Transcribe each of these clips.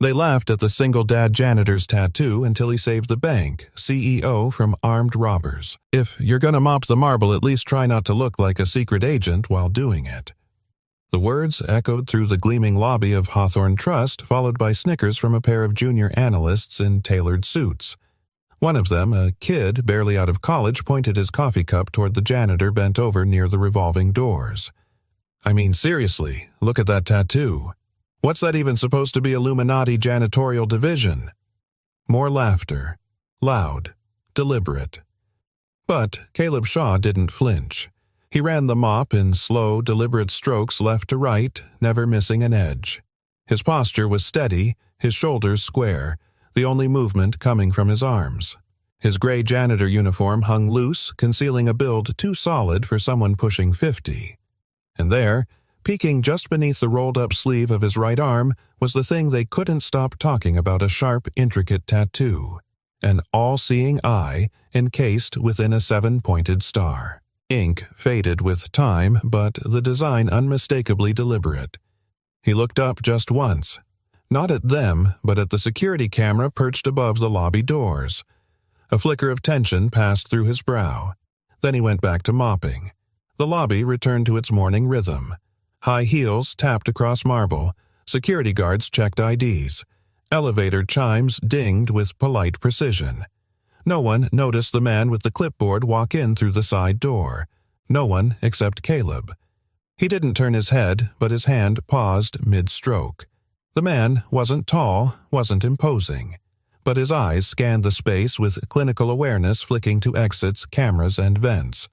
They laughed at the single dad janitor's tattoo until he saved the bank, CEO from armed robbers. If you're gonna mop the marble, at least try not to look like a secret agent while doing it. The words echoed through the gleaming lobby of Hawthorne Trust, followed by snickers from a pair of junior analysts in tailored suits. One of them, a kid barely out of college, pointed his coffee cup toward the janitor bent over near the revolving doors. I mean, seriously, look at that tattoo. What's that even supposed to be? Illuminati janitorial division? More laughter. Loud. Deliberate. But Caleb Shaw didn't flinch. He ran the mop in slow, deliberate strokes left to right, never missing an edge. His posture was steady, his shoulders square, the only movement coming from his arms. His gray janitor uniform hung loose, concealing a build too solid for someone pushing 50. And there, peeking just beneath the rolled-up sleeve of his right arm, was the thing they couldn't stop talking about: a sharp, intricate tattoo. An all-seeing eye encased within a 7-pointed star. Ink faded with time, but the design unmistakably deliberate. He looked up just once. Not at them, but at the security camera perched above the lobby doors. A flicker of tension passed through his brow. Then he went back to mopping. The lobby returned to its morning rhythm. High heels tapped across marble. Security guards checked IDs. Elevator chimes dinged with polite precision. No one noticed the man with the clipboard walk in through the side door. No one except Caleb. He didn't turn his head, but his hand paused mid-stroke. The man wasn't tall, wasn't imposing, but his eyes scanned the space with clinical awareness, flicking to exits, cameras, and vents.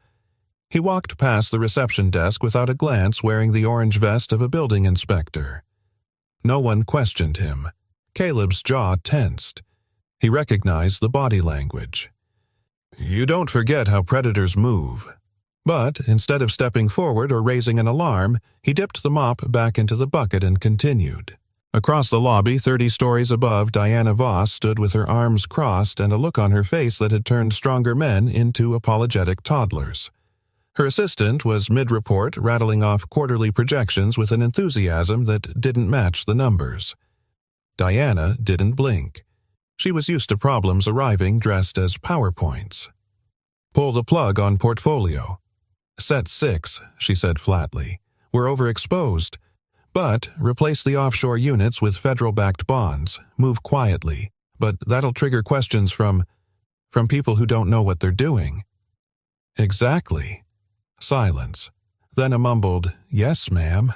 He walked past the reception desk without a glance, wearing the orange vest of a building inspector. No one questioned him. Caleb's jaw tensed. He recognized the body language. You don't forget how predators move. But instead of stepping forward or raising an alarm, he dipped the mop back into the bucket and continued. Across the lobby, 30 stories above, Diana Voss stood with her arms crossed and a look on her face that had turned stronger men into apologetic toddlers. Her assistant was mid-report, rattling off quarterly projections with an enthusiasm that didn't match the numbers. Diana didn't blink. She was used to problems arriving dressed as PowerPoints. Pull the plug on portfolio. Set 6, she said flatly. We're overexposed. But replace the offshore units with federal-backed bonds. Move quietly. But that'll trigger questions from people who don't know what they're doing. Exactly. Silence. Then a mumbled, "Yes, ma'am,"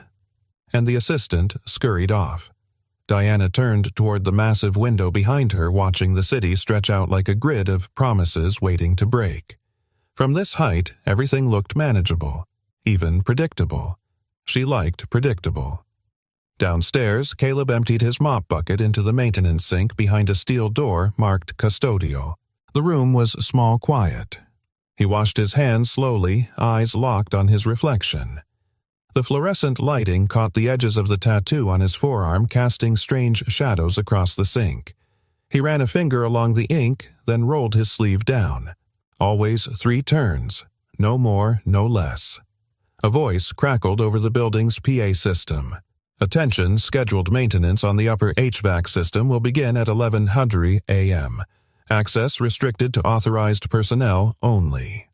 and the assistant scurried off. Diana turned toward the massive window behind her, watching the city stretch out like a grid of promises waiting to break. From this height, everything looked manageable, even predictable. She liked predictable. Downstairs, Caleb emptied his mop bucket into the maintenance sink behind a steel door marked custodial. The room was small, quiet. He washed his hands slowly, eyes locked on his reflection. The fluorescent lighting caught the edges of the tattoo on his forearm, casting strange shadows across the sink. He ran a finger along the ink, then rolled his sleeve down. Always 3 turns. No more, no less. A voice crackled over the building's PA system. Attention, scheduled maintenance on the upper HVAC system will begin at 11:00 a.m. Access restricted to authorized personnel only.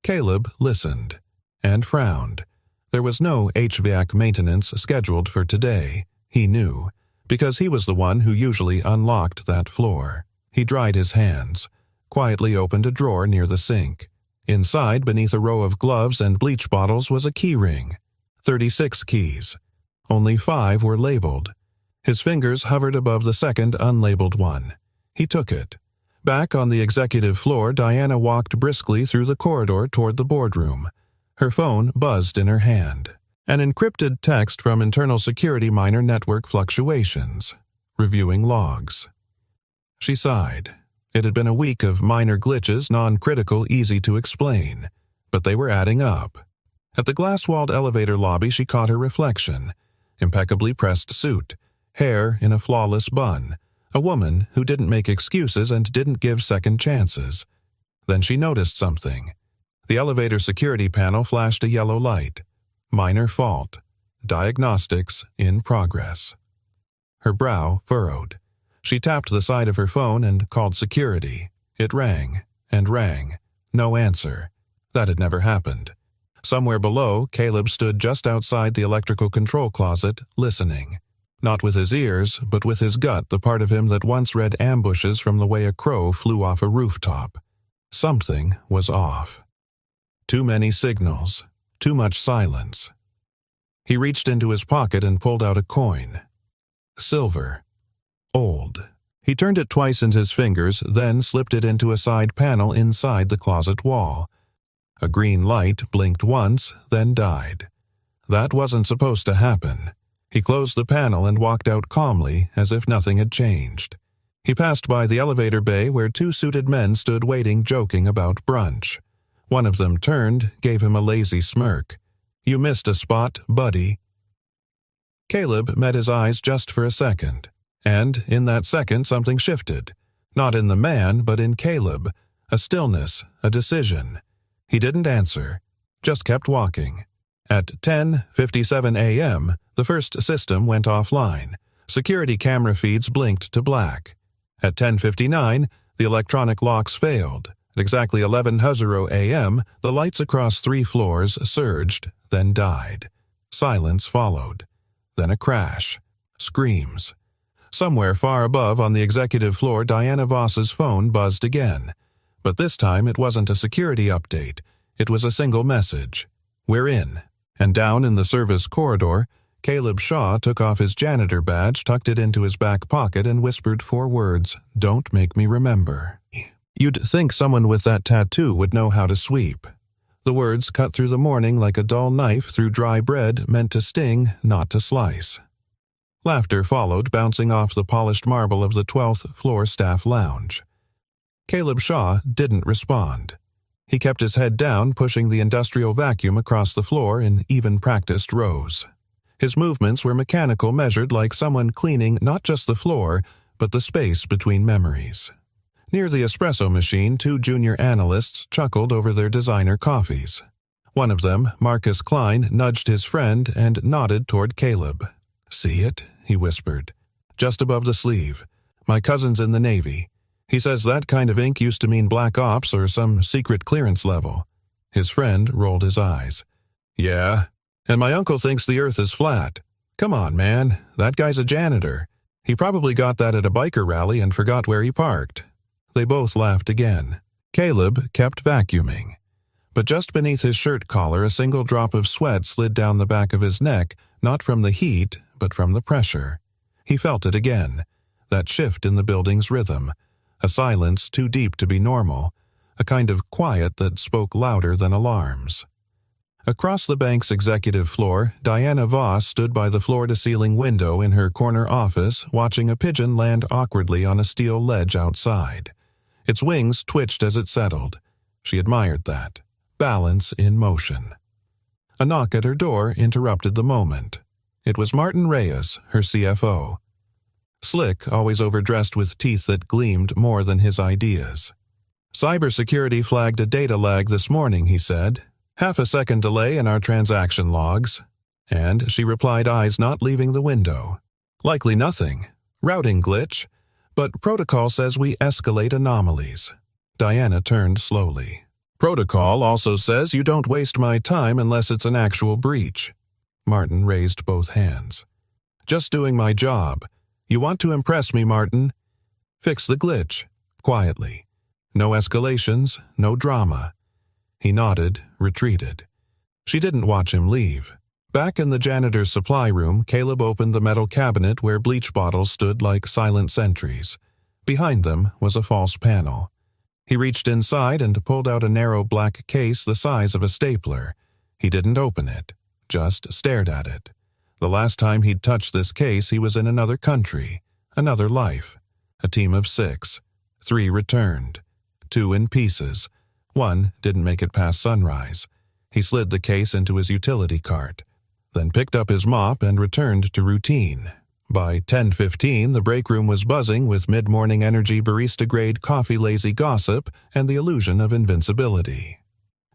Caleb listened and frowned. There was no HVAC maintenance scheduled for today, he knew, because he was the one who usually unlocked that floor. He dried his hands, quietly opened a drawer near the sink. Inside, beneath a row of gloves and bleach bottles, was a key ring. 36 keys. Only 5 were labeled. His fingers hovered above the second unlabeled one. He took it. Back on the executive floor, Diana walked briskly through the corridor toward the boardroom. Her phone buzzed in her hand. An encrypted text from internal security: minor network fluctuations. Reviewing logs. She sighed. It had been a week of minor glitches, non-critical, easy to explain. But they were adding up. At the glass-walled elevator lobby, she caught her reflection. Impeccably pressed suit. Hair in a flawless bun. A woman who didn't make excuses and didn't give second chances. Then she noticed something. The elevator security panel flashed a yellow light. Minor fault. Diagnostics in progress. her brow furrowed. She tapped the side of her phone and called security. It rang and rang. No answer. That had never happened. Somewhere below, Caleb stood just outside the electrical control closet, listening. Not with his ears, but with his gut, the part of him that once read ambushes from the way a crow flew off a rooftop. Something was off. Too many signals. Too much silence. He reached into his pocket and pulled out a coin. Silver. Old. He turned it twice in his fingers, then slipped it into a side panel inside the closet wall. A green light blinked once, then died. That wasn't supposed to happen. He closed the panel and walked out calmly, as if nothing had changed. He passed by the elevator bay where two suited men stood waiting, joking about brunch. One of them turned, gave him a lazy smirk. "You missed a spot, buddy." Caleb met his eyes just for a second, and in that second something shifted. Not in the man, but in Caleb. A stillness, a decision. He didn't answer, just kept walking. At 10:57 a.m., the first system went offline. Security camera feeds blinked to black. At 10:59, the electronic locks failed. At exactly 11:00 a.m., the lights across 3 floors surged, then died. Silence followed. Then a crash. Screams. Somewhere far above on the executive floor, Diana Voss's phone buzzed again. But this time it wasn't a security update. It was a single message. "We're in." And down in the service corridor, Caleb Shaw took off his janitor badge, tucked it into his back pocket, and whispered 4 words, "Don't make me remember." You'd think someone with that tattoo would know how to sweep. The words cut through the morning like a dull knife through dry bread, meant to sting, not to slice. Laughter followed, bouncing off the polished marble of the 12th floor staff lounge. Caleb Shaw didn't respond. He kept his head down, pushing the industrial vacuum across the floor in even practiced rows. His movements were mechanical, measured like someone cleaning not just the floor, but the space between memories. Near the espresso machine, 2 junior analysts chuckled over their designer coffees. One of them, Marcus Klein, nudged his friend and nodded toward Caleb. "See it?" he whispered. "Just above the sleeve. My cousin's in the Navy. He says that kind of ink used to mean black ops or some secret clearance level." His friend rolled his eyes. "Yeah, and my uncle thinks the earth is flat. Come on, man, that guy's a janitor. He probably got that at a biker rally and forgot where he parked." They both laughed again. Caleb kept vacuuming. But just beneath his shirt collar, a single drop of sweat slid down the back of his neck, not from the heat, but from the pressure. He felt it again, that shift in the building's rhythm, a silence too deep to be normal, a kind of quiet that spoke louder than alarms. Across the bank's executive floor, Diana Voss stood by the floor-to-ceiling window in her corner office, watching a pigeon land awkwardly on a steel ledge outside. Its wings twitched as it settled. She admired that. Balance in motion. A knock at her door interrupted the moment. It was Martin Reyes, her CFO. Slick, always overdressed with teeth that gleamed more than his ideas. "Cybersecurity flagged a data lag this morning," he said. "Half a second delay in our transaction logs." And she replied, eyes not leaving the window. "Likely nothing. Routing glitch. But protocol says we escalate anomalies." Diana turned slowly. "Protocol also says you don't waste my time unless it's an actual breach." Martin raised both hands. "Just doing my job. You want to impress me, Martin? Fix the glitch." Quietly. No escalations, no drama. He nodded, retreated. She didn't watch him leave. Back in the janitor's supply room, Caleb opened the metal cabinet where bleach bottles stood like silent sentries. Behind them was a false panel. He reached inside and pulled out a narrow black case the size of a stapler. He didn't open it, just stared at it. The last time he'd touched this case, he was in another country, another life. A team of 6. 3 returned. 2 in pieces. 1 didn't make it past sunrise. He slid the case into his utility cart, then picked up his mop and returned to routine. By 10:15, the break room was buzzing with mid-morning energy barista-grade coffee-lazy gossip and the illusion of invincibility.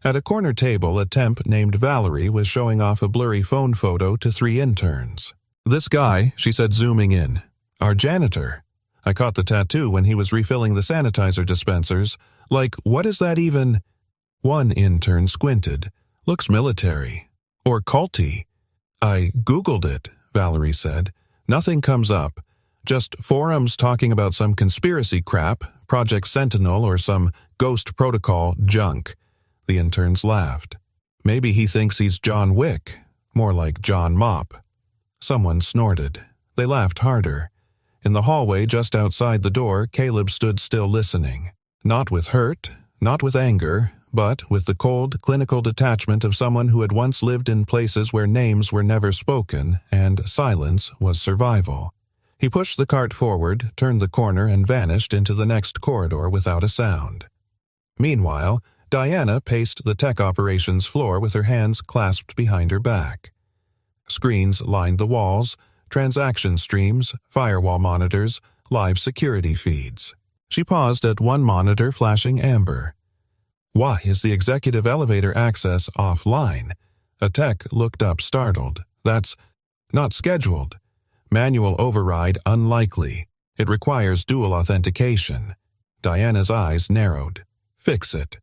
At a corner table, a temp named Valerie was showing off a blurry phone photo to 3 interns. "This guy," she said, zooming in, Our janitor. I caught the tattoo when he was refilling the sanitizer dispensers. Like, what is that even? One intern squinted. Looks military. Or culty. I Googled it, Valerie said. Nothing comes up. Just forums talking about some conspiracy crap, Project Sentinel or some Ghost Protocol junk. The interns laughed. Maybe he thinks he's John Wick. More like John Mop. Someone snorted. They laughed harder. In the hallway just outside the door, Caleb stood still listening. Not with hurt, not with anger, but with the cold, clinical detachment of someone who had once lived in places where names were never spoken and silence was survival. He pushed the cart forward, turned the corner, and vanished into the next corridor without a sound. Meanwhile, Diana paced the tech operations floor with her hands clasped behind her back. Screens lined the walls, transaction streams, firewall monitors, live security feeds. She paused at one monitor flashing amber. Why is the executive elevator access offline? A tech looked up startled. That's not scheduled. Manual override unlikely. It requires dual authentication. Diana's eyes narrowed. Fix it.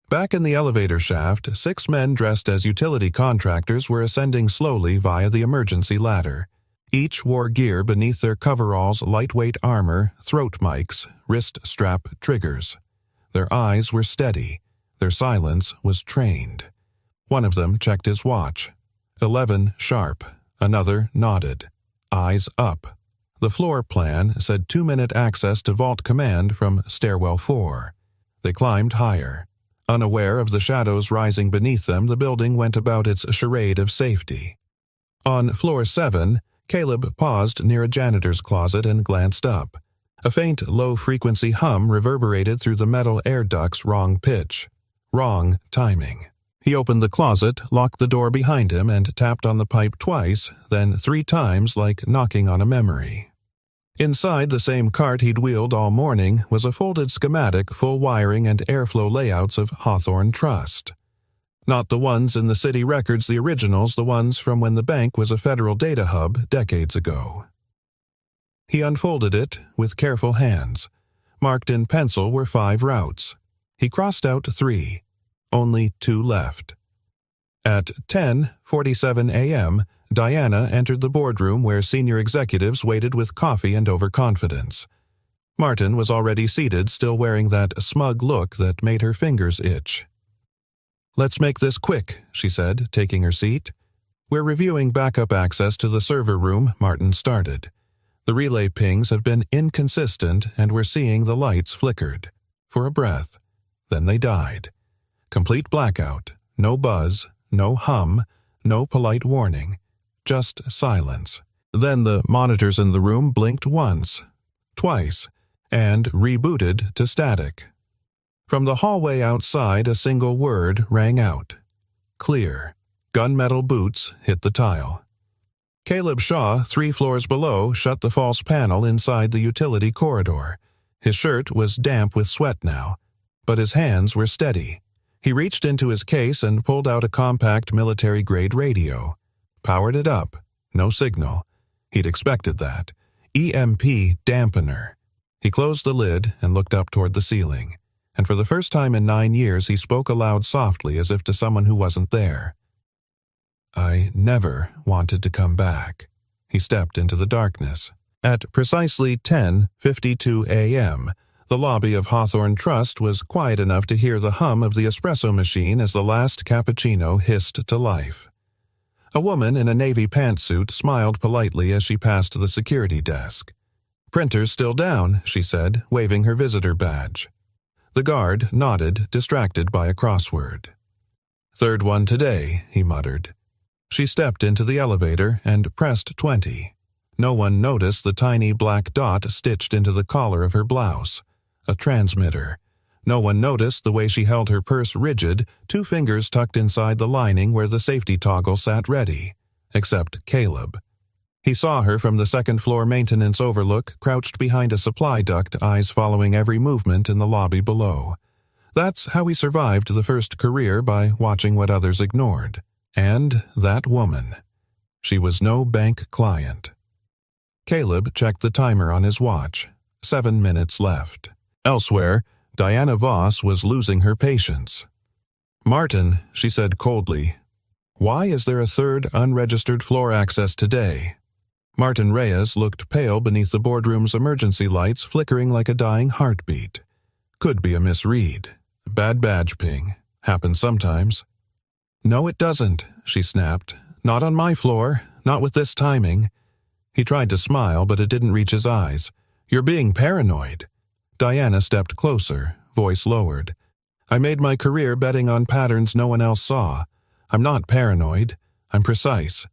Back in the elevator shaft, 6 men dressed as utility contractors were ascending slowly via the emergency ladder. Each wore gear beneath their coveralls, lightweight armor, throat mics, wrist strap triggers. Their eyes were steady. Their silence was trained. One of them checked his watch. 11 sharp. Another nodded. Eyes up. The floor plan said 2-minute access to Vault Command from Stairwell 4. They climbed higher. Unaware of the shadows rising beneath them, the building went about its charade of safety. On floor 7, Caleb paused near a janitor's closet and glanced up. A faint, low-frequency hum reverberated through the metal air duct's wrong pitch. Wrong timing. He opened the closet, locked the door behind him, and tapped on the pipe twice, then 3 times like knocking on a memory. Inside the same cart he'd wheeled all morning was a folded schematic, full wiring and airflow layouts of Hawthorne Trust. Not the ones in the city records, the originals, the ones from when the bank was a federal data hub decades ago. He unfolded it with careful hands. Marked in pencil were 5 routes. He crossed out 3. Only 2 left. At 10:47 a.m., Diana entered the boardroom where senior executives waited with coffee and overconfidence. Martin was already seated, still wearing that smug look that made her fingers itch. "Let's make this quick," she said, taking her seat. "We're reviewing backup access to the server room," Martin started. "The relay pings have been inconsistent and we're seeing the lights flickered. For a breath. Then they died. Complete blackout. No buzz, no hum, no polite warning. Just silence. Then the monitors in the room blinked once, twice, and rebooted to static. From the hallway outside, a single word rang out. Clear. Gunmetal boots hit the tile. Caleb Shaw, 3 floors below, shut the false panel inside the utility corridor. His shirt was damp with sweat now, but his hands were steady. He reached into his case and pulled out a compact military-grade radio. Powered it up. No signal. He'd expected that. EMP dampener. He closed the lid and looked up toward the ceiling. And for the first time in 9 years, he spoke aloud softly as if to someone who wasn't there. "I never wanted to come back." He stepped into the darkness. At precisely 10:52 a.m., the lobby of Hawthorne Trust was quiet enough to hear the hum of the espresso machine as the last cappuccino hissed to life. A woman in a navy pantsuit smiled politely as she passed the security desk. "Printer's still down," she said, waving her visitor badge. The guard nodded, distracted by a crossword. "Third one today," he muttered. She stepped into the elevator and pressed 20. No one noticed the tiny black dot stitched into the collar of her blouse. A transmitter. No one noticed the way she held her purse rigid, 2 fingers tucked inside the lining where the safety toggle sat ready. Except Caleb. He saw her from the second-floor maintenance overlook, crouched behind a supply duct, eyes following every movement in the lobby below. That's how he survived the first career, by watching what others ignored. And that woman. She was no bank client. Caleb checked the timer on his watch. 7 minutes left. Elsewhere, Diana Voss was losing her patience. "Martin," she said coldly, "why is there a third unregistered floor access today?" Martin Reyes looked pale beneath the boardroom's emergency lights flickering like a dying heartbeat. Could be a misread. Bad badge ping. Happens sometimes. "No, it doesn't," she snapped. "Not on my floor. Not with this timing." He tried to smile, but it didn't reach his eyes. "You're being paranoid." Diana stepped closer, voice lowered. "I made my career betting on patterns no one else saw. I'm not paranoid. I'm precise."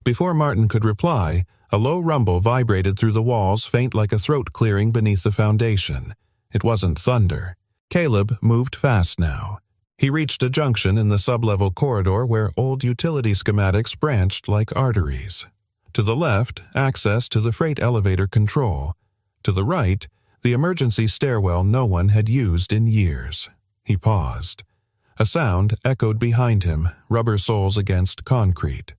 Before Martin could reply, a low rumble vibrated through the walls, faint like a throat clearing beneath the foundation. It wasn't thunder. Caleb moved fast now. He reached a junction in the sublevel corridor where old utility schematics branched like arteries. To the left, access to the freight elevator control. To the right, the emergency stairwell no one had used in years. He paused. A sound echoed behind him, rubber soles against concrete.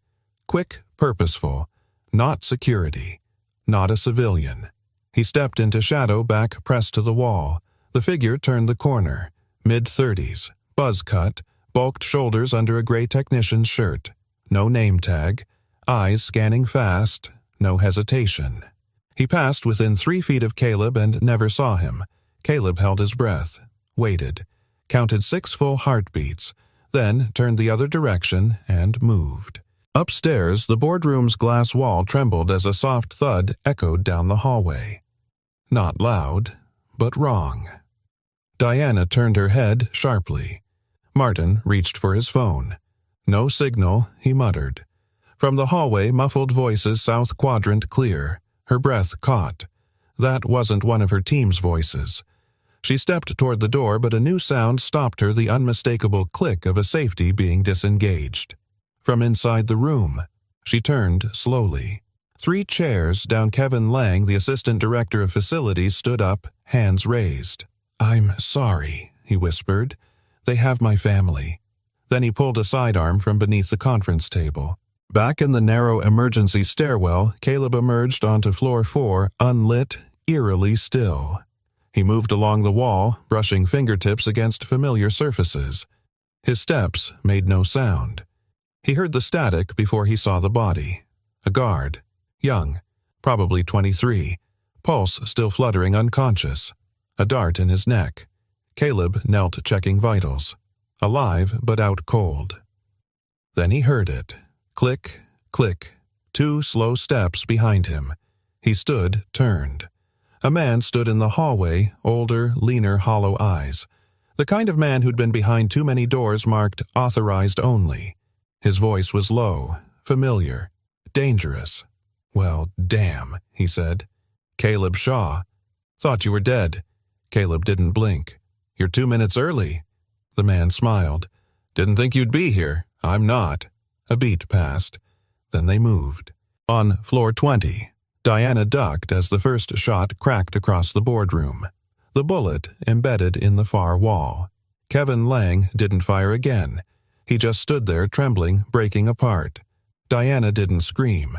Quick, purposeful. Not security. Not a civilian. He stepped into shadow, back pressed to the wall. The figure turned the corner. Mid-30s. Buzz cut. Bulked shoulders under a gray technician's shirt. No name tag. Eyes scanning fast. No hesitation. He passed within 3 feet of Caleb and never saw him. Caleb held his breath. Waited. Counted 6 full heartbeats. Then turned the other direction and moved. Upstairs, the boardroom's glass wall trembled as a soft thud echoed down the hallway. Not loud, but wrong. Diana turned her head sharply. Martin reached for his phone. No signal, he muttered. From the hallway, muffled voices south quadrant clear. Her breath caught. That wasn't one of her team's voices. She stepped toward the door, but a new sound stopped her, the unmistakable click of a safety being disengaged. From inside the room, she turned slowly. 3 chairs down, Kevin Lang, the assistant director of facilities, stood up, hands raised. "I'm sorry," he whispered. "They have my family." Then he pulled a sidearm from beneath the conference table. Back in the narrow emergency stairwell, Caleb emerged onto floor 4, unlit, eerily still. He moved along the wall, brushing fingertips against familiar surfaces. His steps made no sound. He heard the static before he saw the body. A guard. Young. Probably 23. Pulse still fluttering, unconscious. A dart in his neck. Caleb knelt checking vitals. Alive, but out cold. Then he heard it. Click, click. 2 slow steps behind him. He stood, turned. A man stood in the hallway, older, leaner, hollow eyes. The kind of man who'd been behind too many doors marked authorized only. His voice was low, familiar, dangerous. "Well, damn," he said. "Caleb Shaw. Thought you were dead." Caleb didn't blink. "You're 2 minutes early." The man smiled. "Didn't think you'd be here. I'm not." A beat passed. Then they moved. On floor 20, Diana ducked as the first shot cracked across the boardroom. The bullet embedded in the far wall. Kevin Lang didn't fire again. He just stood there, trembling, breaking apart. Diana didn't scream.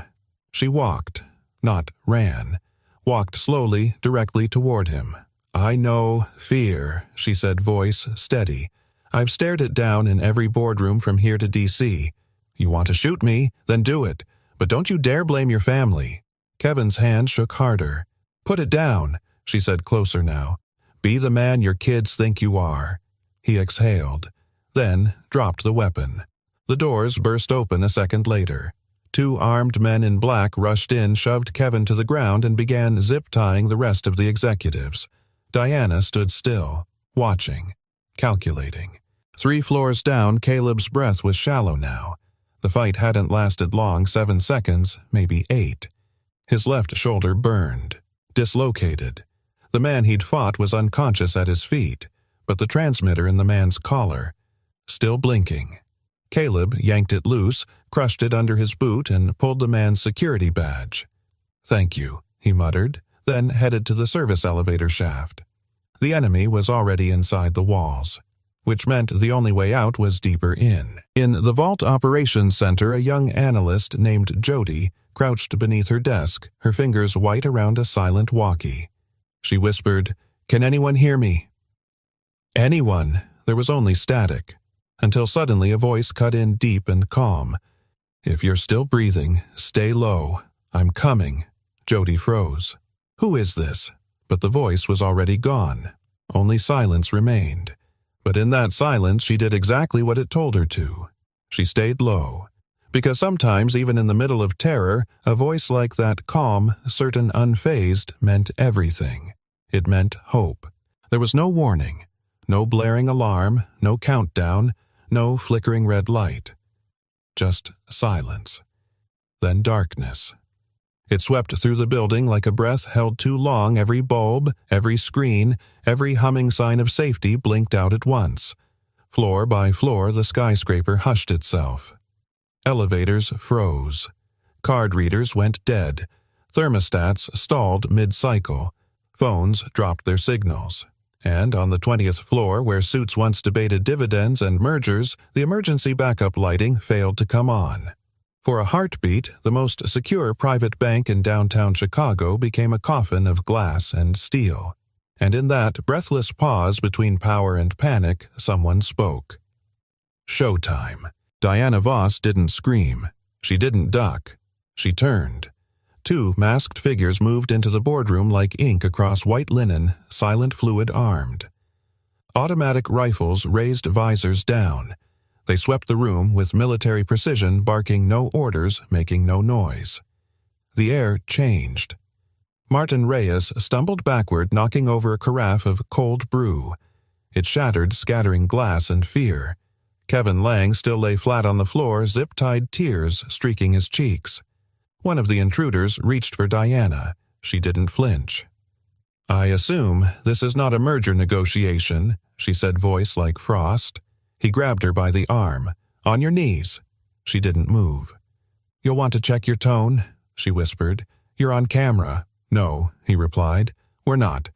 She walked, not ran. Walked slowly, directly toward him. "I know fear," she said, voice steady. "I've stared it down in every boardroom from here to D.C. You want to shoot me? Then do it. But don't you dare blame your family." Kevin's hand shook harder. "Put it down," she said, closer now. "Be the man your kids think you are." He exhaled, then dropped the weapon. The doors burst open a second later. 2 armed men in black rushed in, shoved Kevin to the ground, and began zip-tying the rest of the executives. Diana stood still, watching, calculating. 3 floors down, Caleb's breath was shallow now. The fight hadn't lasted long, 7 seconds, maybe 8. His left shoulder burned, dislocated. The man he'd fought was unconscious at his feet, but the transmitter in the man's collar, still blinking. Caleb yanked it loose, crushed it under his boot, and pulled the man's security badge. "Thank you," he muttered, then headed to the service elevator shaft. The enemy was already inside the walls. which meant the only way out was deeper in. In the Vault Operations Center, a young analyst named Jody crouched beneath her desk, her fingers white around a silent walkie. She whispered, "Can anyone hear me?" Anyone. There was only static, until suddenly a voice cut in deep and calm. "If you're still breathing, stay low. I'm coming." Jody froze. Who is this? But the voice was already gone. Only silence remained. But in that silence, she did exactly what it told her to. She stayed low. Because sometimes, even in the middle of terror, a voice like that, calm, certain, unfazed, meant everything. It meant hope. There was no warning, no blaring alarm, no countdown, no flickering red light. Just silence. Then darkness. It swept through the building like a breath held too long. Every bulb, every screen, every humming sign of safety blinked out at once. Floor by floor, the skyscraper hushed itself. Elevators froze. Card readers went dead. Thermostats stalled mid-cycle. Phones dropped their signals. And on the 20th floor, where suits once debated dividends and mergers, the emergency backup lighting failed to come on. For a heartbeat, the most secure private bank in downtown Chicago became a coffin of glass and steel. And in that breathless pause between power and panic, someone spoke. Showtime. Diana Voss didn't scream. She didn't duck. She turned. Two masked figures moved into the boardroom like ink across white linen, silent fluid armed. Automatic rifles raised visors down. They swept the room with military precision, barking no orders, making no noise. The air changed. Martin Reyes stumbled backward, knocking over a carafe of cold brew. It shattered, scattering glass and fear. Kevin Lang still lay flat on the floor, zip-tied tears streaking his cheeks. One of the intruders reached for Diana. She didn't flinch. "I assume this is not a merger negotiation," she said, voice like frost. He grabbed her by the arm. "On your knees." She didn't move. "You'll want to check your tone," she whispered. "You're on camera." "No," he replied. "We're not."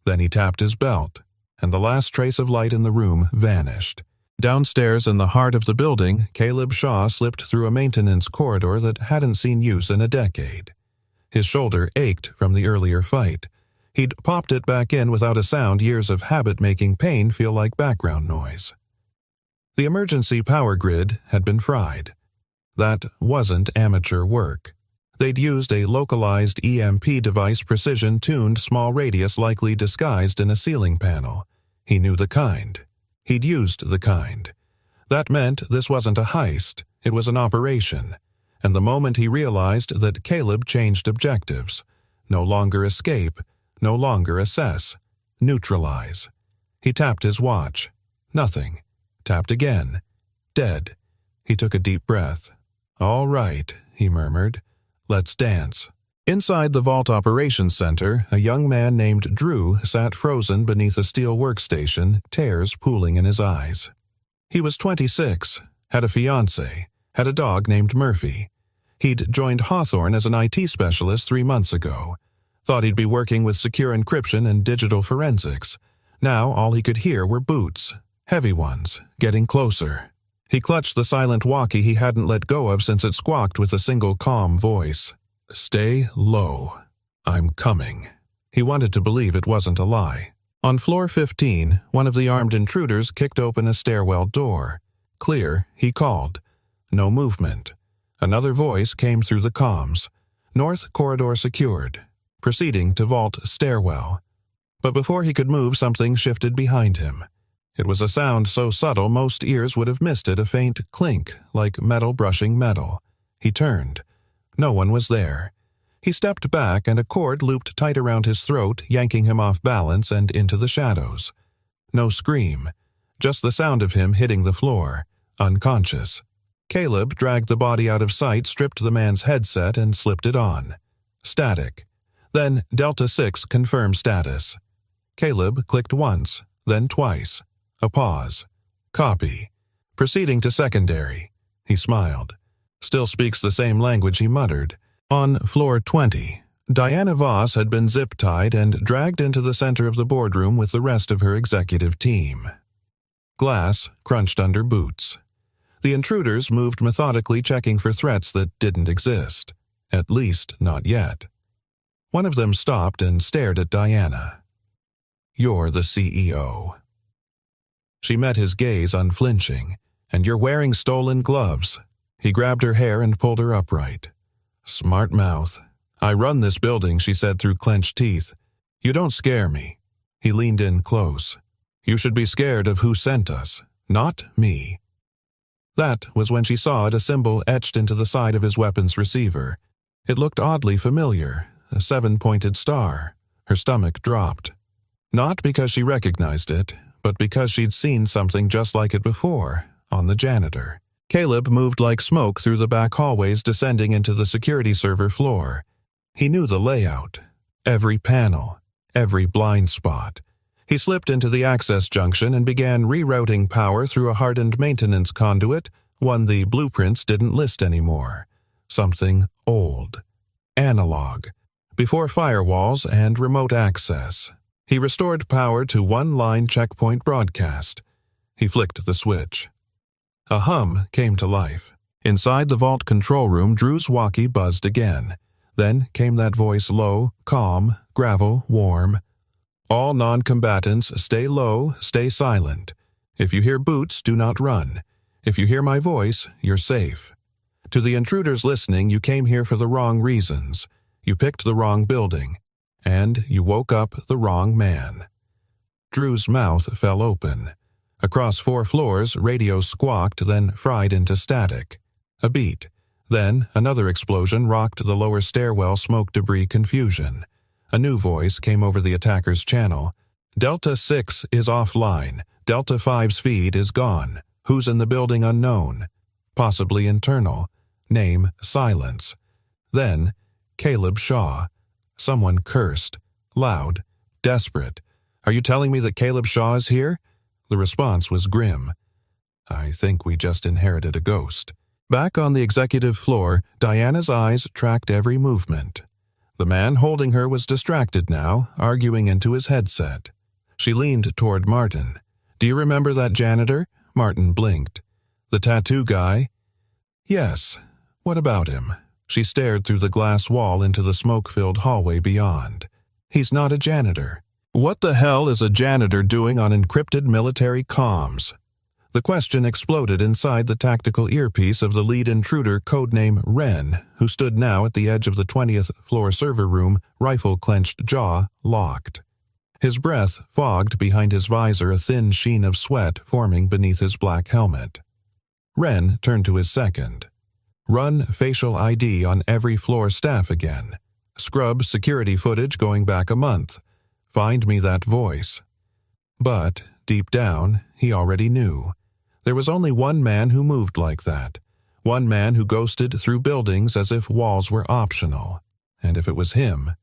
Then he tapped his belt, and the last trace of light in the room vanished. Downstairs in the heart of the building, Caleb Shaw slipped through a maintenance corridor that hadn't seen use in a decade. His shoulder ached from the earlier fight. He'd popped it back in without a sound. Years of habit making pain feel like background noise. The emergency power grid had been fried. That wasn't amateur work. They'd used a localized EMP device, precision-tuned, small radius, likely disguised in a ceiling panel. He knew the kind. He'd used the kind. That meant this wasn't a heist. It was an operation. And the moment he realized that, Caleb changed objectives. No longer escape. No longer assess. Neutralize. He tapped his watch. Nothing. Tapped again. Dead. He took a deep breath. "All right," he murmured. "Let's dance." Inside the Vault Operations Center, a young man named Drew sat frozen beneath a steel workstation, tears pooling in his eyes. He was 26, had a fiancée, had a dog named Murphy. He'd joined Hawthorne as an IT specialist 3 months ago. Thought he'd be working with secure encryption and digital forensics. Now all he could hear were boots. Heavy ones, getting closer. He clutched the silent walkie he hadn't let go of since it squawked with a single calm voice. "Stay low. I'm coming." He wanted to believe it wasn't a lie. On floor 15, one of the armed intruders kicked open a stairwell door. "Clear," he called. No movement. Another voice came through the comms. "North corridor secured. Proceeding to vault stairwell." But before he could move, something shifted behind him. It was a sound so subtle most ears would have missed it, a faint clink, like metal brushing metal. He turned. No one was there. He stepped back, and a cord looped tight around his throat, yanking him off balance and into the shadows. No scream, just the sound of him hitting the floor, unconscious. Caleb dragged the body out of sight, stripped the man's headset, and slipped it on. Static. Then Delta 6 confirm status. Caleb clicked once, then twice. A pause. Copy. Proceeding to secondary. He smiled. Still speaks the same language, he muttered. On floor 20, Diana Voss had been zip-tied and dragged into the center of the boardroom with the rest of her executive team. Glass crunched under boots. The intruders moved methodically, checking for threats that didn't exist. At least, not yet. One of them stopped and stared at Diana. "You're the CEO." She met his gaze unflinching. "And you're wearing stolen gloves." He grabbed her hair and pulled her upright. "Smart mouth." "I run this building," she said through clenched teeth. "You don't scare me." He leaned in close. "You should be scared of who sent us, not me." That was when she saw it, a symbol etched into the side of his weapons receiver. It looked oddly familiar, a 7-pointed star. Her stomach dropped. Not because she recognized it, but because she'd seen something just like it before, on the Janitor. Caleb moved like smoke through the back hallways, descending into the security server floor. He knew the layout. Every panel, every blind spot. He slipped into the access junction and began rerouting power through a hardened maintenance conduit, one the blueprints didn't list anymore. Something old. Analog. Before firewalls and remote access. He restored power to one-line checkpoint broadcast. He flicked the switch. A hum came to life. Inside the vault control room, Drew's walkie buzzed again. Then came that voice, low, calm, gravel, warm. "All non-combatants, stay low, stay silent. If you hear boots, do not run. If you hear my voice, you're safe. To the intruders listening, you came here for the wrong reasons. You picked the wrong building. And you woke up the wrong man." Drew's mouth fell open. Across 4 floors, radios squawked, then fried into static. A beat. Then another explosion rocked the lower stairwell, smoke debris confusion. A new voice came over the attacker's channel. "Delta 6 is offline. Delta 5's feed is gone. Who's in the building unknown. Possibly internal. Name silence." Then, Caleb Shaw. Someone cursed. Loud. Desperate. "Are you telling me that Caleb Shaw is here?" The response was grim. "I think we just inherited a ghost." Back on the executive floor, Diana's eyes tracked every movement. The man holding her was distracted now, arguing into his headset. She leaned toward Martin. "Do you remember that janitor?" Martin blinked. "The tattoo guy?" "Yes. What about him?" She stared through the glass wall into the smoke-filled hallway beyond. "He's not a janitor." "What the hell is a janitor doing on encrypted military comms?" The question exploded inside the tactical earpiece of the lead intruder, codename Wren, who stood now at the edge of the 20th floor server room, rifle-clenched jaw locked. His breath fogged behind his visor, a thin sheen of sweat forming beneath his black helmet. Wren turned to his second. "Run facial ID on every floor staff again. Scrub security footage going back a month. Find me that voice." But, deep down, he already knew. There was only one man who moved like that. One man who ghosted through buildings as if walls were optional. And if it was him,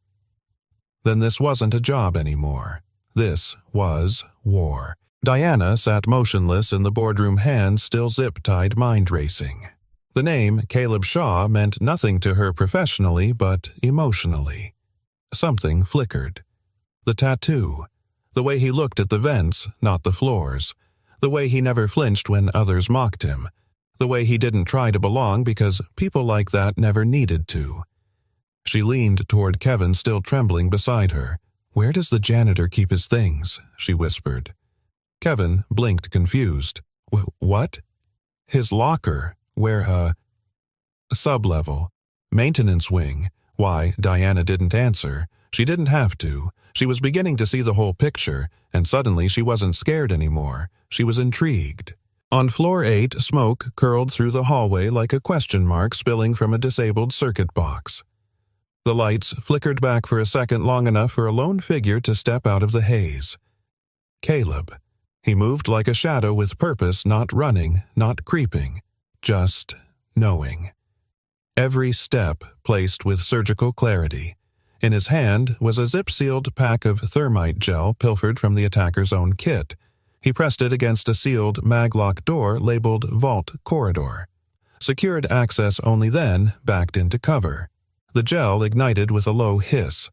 then this wasn't a job anymore. This was war. Diana sat motionless in the boardroom, hands still zip-tied, mind racing. The name Caleb Shaw meant nothing to her professionally, but emotionally. Something flickered. The tattoo. The way he looked at the vents, not the floors. The way he never flinched when others mocked him. The way he didn't try to belong because people like that never needed to. She leaned toward Kevin, still trembling beside her. "Where does the janitor keep his things?" she whispered. Kevin blinked, confused. What?" "His locker. Where, Sub-level. Maintenance wing." Why, Diana didn't answer. She didn't have to. She was beginning to see the whole picture, and suddenly she wasn't scared anymore. She was intrigued. On floor 8, smoke curled through the hallway like a question mark spilling from a disabled circuit box. The lights flickered back for a second, long enough for a lone figure to step out of the haze. Caleb. He moved like a shadow with purpose, not running, not creeping, just knowing. Every step placed with surgical clarity. In his hand was a zip-sealed pack of thermite gel pilfered from the attacker's own kit. He pressed it against a sealed mag-lock door labeled Vault Corridor. Secured access only, then backed into cover. The gel ignited with a low hiss.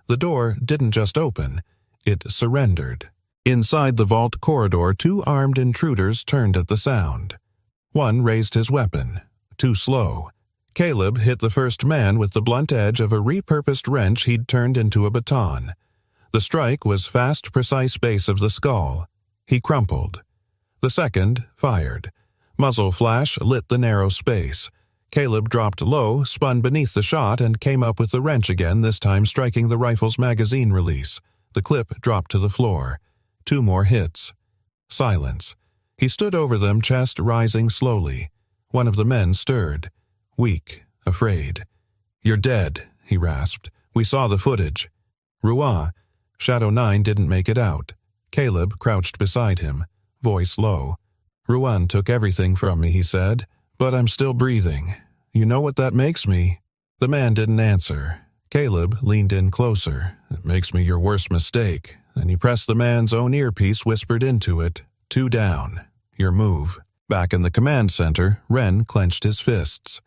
The door didn't just open, it surrendered. Inside the vault corridor, 2 armed intruders turned at the sound. One raised his weapon. Too slow. Caleb hit the first man with the blunt edge of a repurposed wrench he'd turned into a baton. The strike was fast, precise base of the skull. He crumpled. The second fired. Muzzle flash lit the narrow space. Caleb dropped low, spun beneath the shot, and came up with the wrench again, this time striking the rifle's magazine release. The clip dropped to the floor. 2 more hits. Silence. He stood over them, chest rising slowly. One of the men stirred. Weak, afraid. "You're dead," he rasped. "We saw the footage." "Rouen." Shadow 9 didn't make it out. Caleb crouched beside him, voice low. "Rouen took everything from me," he said, "but I'm still breathing. You know what that makes me?" The man didn't answer. Caleb leaned in closer. "It makes me your worst mistake." Then he pressed the man's own earpiece, whispered into it, "2 down. Your move." Back in the command center, Wren clenched his fists.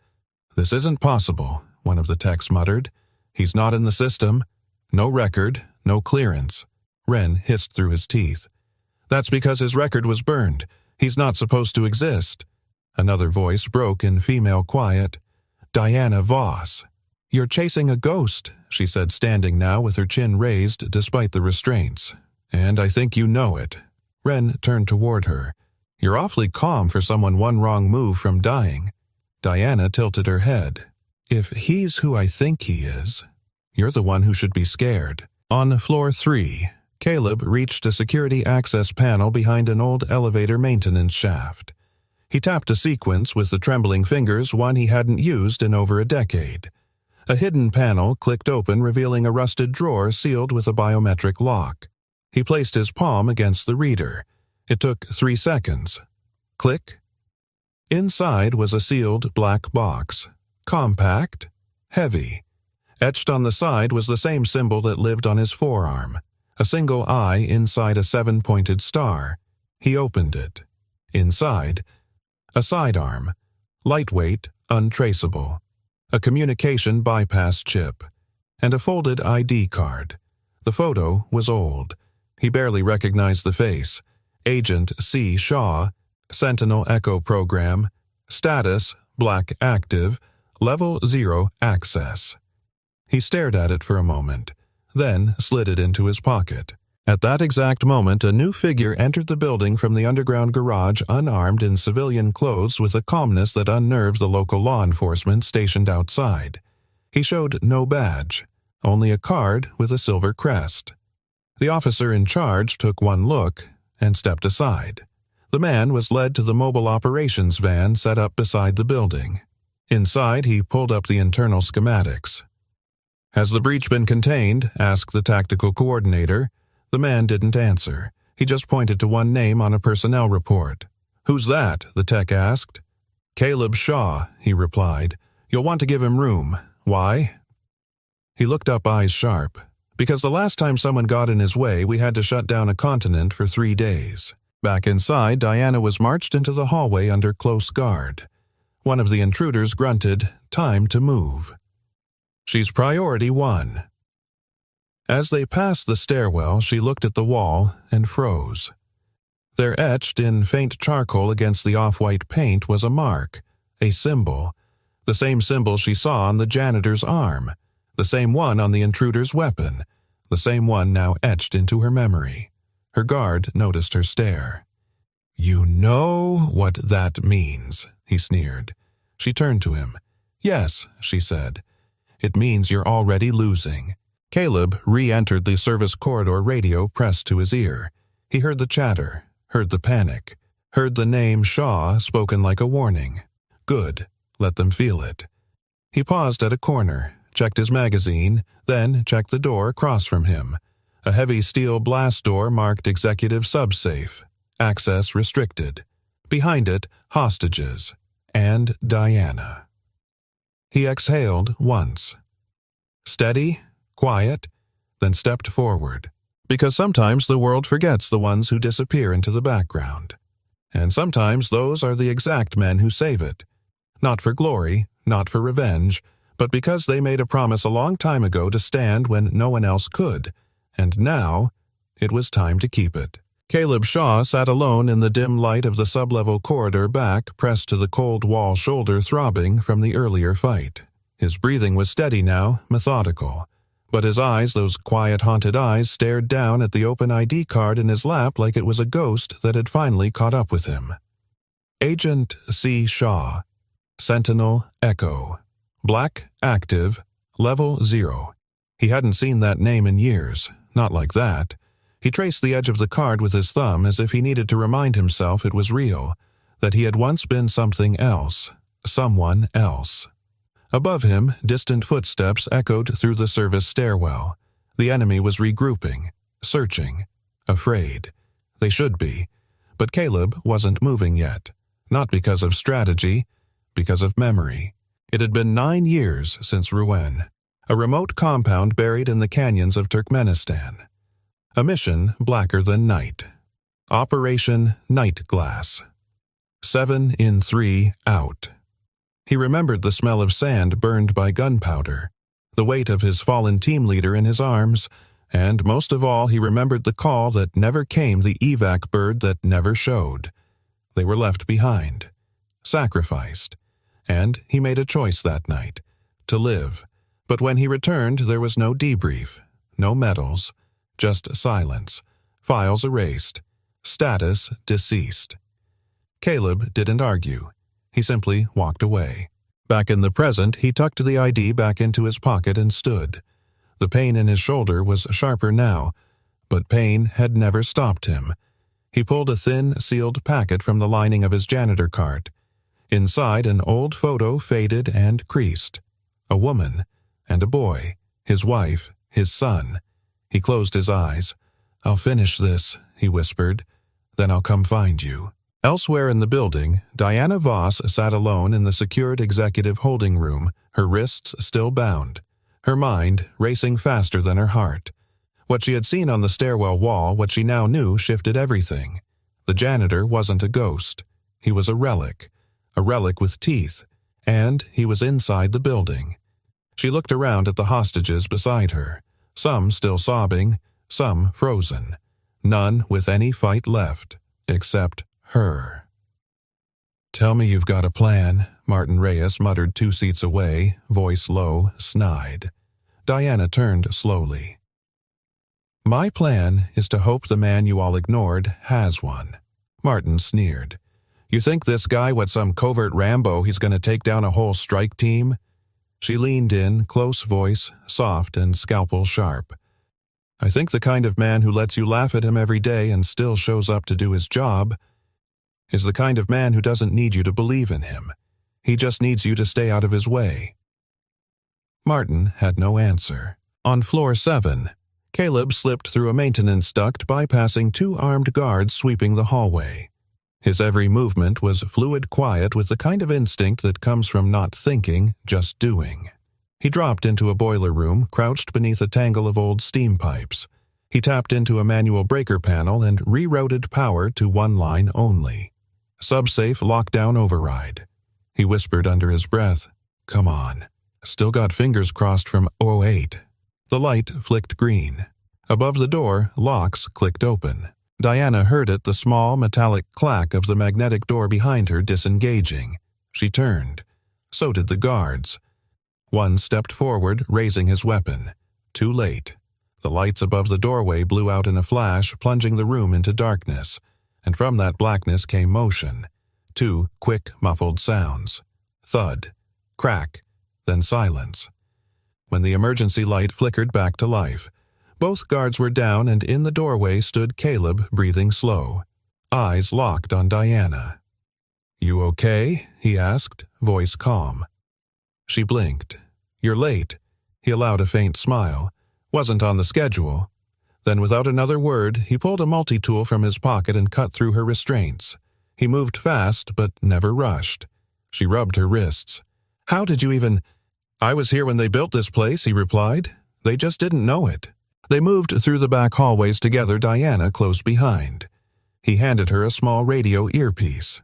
"This isn't possible," one of the techs muttered. "He's not in the system. No record, no clearance." Wren hissed through his teeth. "That's because his record was burned. He's not supposed to exist." Another voice broke in female quiet. "Diana Voss." "You're chasing a ghost," she said, standing now with her chin raised despite the restraints. "And I think you know it." Wren turned toward her. "You're awfully calm for someone one wrong move from dying." Diana tilted her head. "If he's who I think he is, you're the one who should be scared." On floor 3, Caleb reached a security access panel behind an old elevator maintenance shaft. He tapped a sequence with the trembling fingers, one he hadn't used in over a decade. A hidden panel clicked open, revealing a rusted drawer sealed with a biometric lock. He placed his palm against the reader. It took 3 seconds. Click. Inside was a sealed black box. Compact. Heavy. Etched on the side was the same symbol that lived on his forearm. A single eye inside a 7-pointed star. He opened it. Inside, a sidearm. Lightweight, untraceable. A communication bypass chip. And a folded ID card. The photo was old. He barely recognized the face. Agent C. Shaw, Sentinel Echo Program, status, Black Active, Level 0 Access. He stared at it for a moment, then slid it into his pocket. At that exact moment, a new figure entered the building from the underground garage, unarmed in civilian clothes, with a calmness that unnerved the local law enforcement stationed outside. He showed no badge, only a card with a silver crest. The officer in charge took one look and stepped aside. The man was led to the mobile operations van set up beside the building. Inside, he pulled up the internal schematics. "Has the breach been contained?" asked the tactical coordinator. The man didn't answer. He just pointed to one name on a personnel report. "Who's that?" the tech asked. "Caleb Shaw," he replied. "You'll want to give him room. Why?" He looked up, eyes sharp. "Because the last time someone got in his way, we had to shut down a continent for 3 days." Back inside, Diana was marched into the hallway under close guard. One of the intruders grunted, "Time to move." "She's priority 1. As they passed the stairwell, she looked at the wall and froze. There, etched in faint charcoal against the off-white paint, was a mark, a symbol, the same symbol she saw on the janitor's arm, the same one on the intruder's weapon, the same one now etched into her memory. Her guard noticed her stare. "You know what that means," he sneered. She turned to him. "Yes," she said. "It means you're already losing." Caleb re-entered the service corridor radio pressed to his ear. He heard the chatter, heard the panic, heard the name Shaw spoken like a warning. Good. Let them feel it. He paused at a corner, checked his magazine, then checked the door across from him. A heavy steel blast door marked Executive Subsafe. Access restricted. Behind it, hostages. And Diana. He exhaled once. Steady, quiet, then stepped forward. Because sometimes the world forgets the ones who disappear into the background. And sometimes those are the exact men who save it. Not for glory, not for revenge, but because they made a promise a long time ago to stand when no one else could, and now it was time to keep it. Caleb Shaw sat alone in the dim light of the sublevel corridor, back pressed to the cold wall, shoulder throbbing from the earlier fight. His breathing was steady now, methodical. But his eyes, those quiet, haunted eyes, stared down at the open ID card in his lap like it was a ghost that had finally caught up with him. Agent C. Shaw. Sentinel Echo. Black Active. Level 0. He hadn't seen that name in years. Not like that. He traced the edge of the card with his thumb as if he needed to remind himself it was real, that he had once been something else, someone else. Above him, distant footsteps echoed through the service stairwell. The enemy was regrouping, searching, afraid. They should be. But Caleb wasn't moving yet. Not because of strategy, because of memory. It had been 9 years since Rouen, a remote compound buried in the canyons of Turkmenistan. A mission blacker than night. Operation Night Glass. 7 in 3 out. He remembered the smell of sand burned by gunpowder, the weight of his fallen team leader in his arms, and most of all he remembered the call that never came, the evac bird that never showed. They were left behind, sacrificed, and he made a choice that night, to live. But when he returned, there was no debrief, no medals, just silence, files erased, status deceased. Caleb didn't argue. He simply walked away. Back in the present, he tucked the ID back into his pocket and stood. The pain in his shoulder was sharper now, but pain had never stopped him. He pulled a thin, sealed packet from the lining of his janitor cart. Inside, an old photo, faded and creased. A woman and a boy, his wife, his son. He closed his eyes. "I'll finish this," he whispered. "Then I'll come find you." Elsewhere in the building, Diana Voss sat alone in the secured executive holding room, her wrists still bound, her mind racing faster than her heart. What she had seen on the stairwell wall, what she now knew, shifted everything. The janitor wasn't a ghost. He was a relic with teeth, and he was inside the building. She looked around at the hostages beside her, some still sobbing, some frozen, none with any fight left, except her. "Tell me you've got a plan," Martin Reyes muttered 2 seats away, voice low, snide. Diana turned slowly. "My plan is to hope the man you all ignored has one." Martin sneered. "You think this guy what some covert Rambo he's going to take down a whole strike team?" She leaned in, close voice, soft and scalpel sharp. "I think the kind of man who lets you laugh at him every day and still shows up to do his job is the kind of man who doesn't need you to believe in him. He just needs you to stay out of his way." Martin had no answer. On floor 7, Caleb slipped through a maintenance duct, bypassing 2 armed guards sweeping the hallway. His every movement was fluid quiet with the kind of instinct that comes from not thinking, just doing. He dropped into a boiler room, crouched beneath a tangle of old steam pipes. He tapped into a manual breaker panel and rerouted power to one line only. Subsafe lockdown override. He whispered under his breath, "Come on." Still got fingers crossed from 08. The light flicked green. Above the door, locks clicked open. Diana heard it, the small metallic clack of the magnetic door behind her disengaging. She turned. So did the guards. One stepped forward, raising his weapon. Too late. The lights above the doorway blew out in a flash, plunging the room into darkness. And from that blackness came motion. 2 quick, muffled sounds. Thud. Crack. Then silence. When the emergency light flickered back to life, both guards were down, and in the doorway stood Caleb, breathing slow. Eyes locked on Diana. "You okay?" he asked, voice calm. She blinked. "You're late." He allowed a faint smile. "Wasn't on the schedule." Then without another word, he pulled a multi-tool from his pocket and cut through her restraints. He moved fast, but never rushed. She rubbed her wrists. "How did you even—" "I was here when they built this place," he replied. "They just didn't know it." They moved through the back hallways together, Diana close behind. He handed her a small radio earpiece.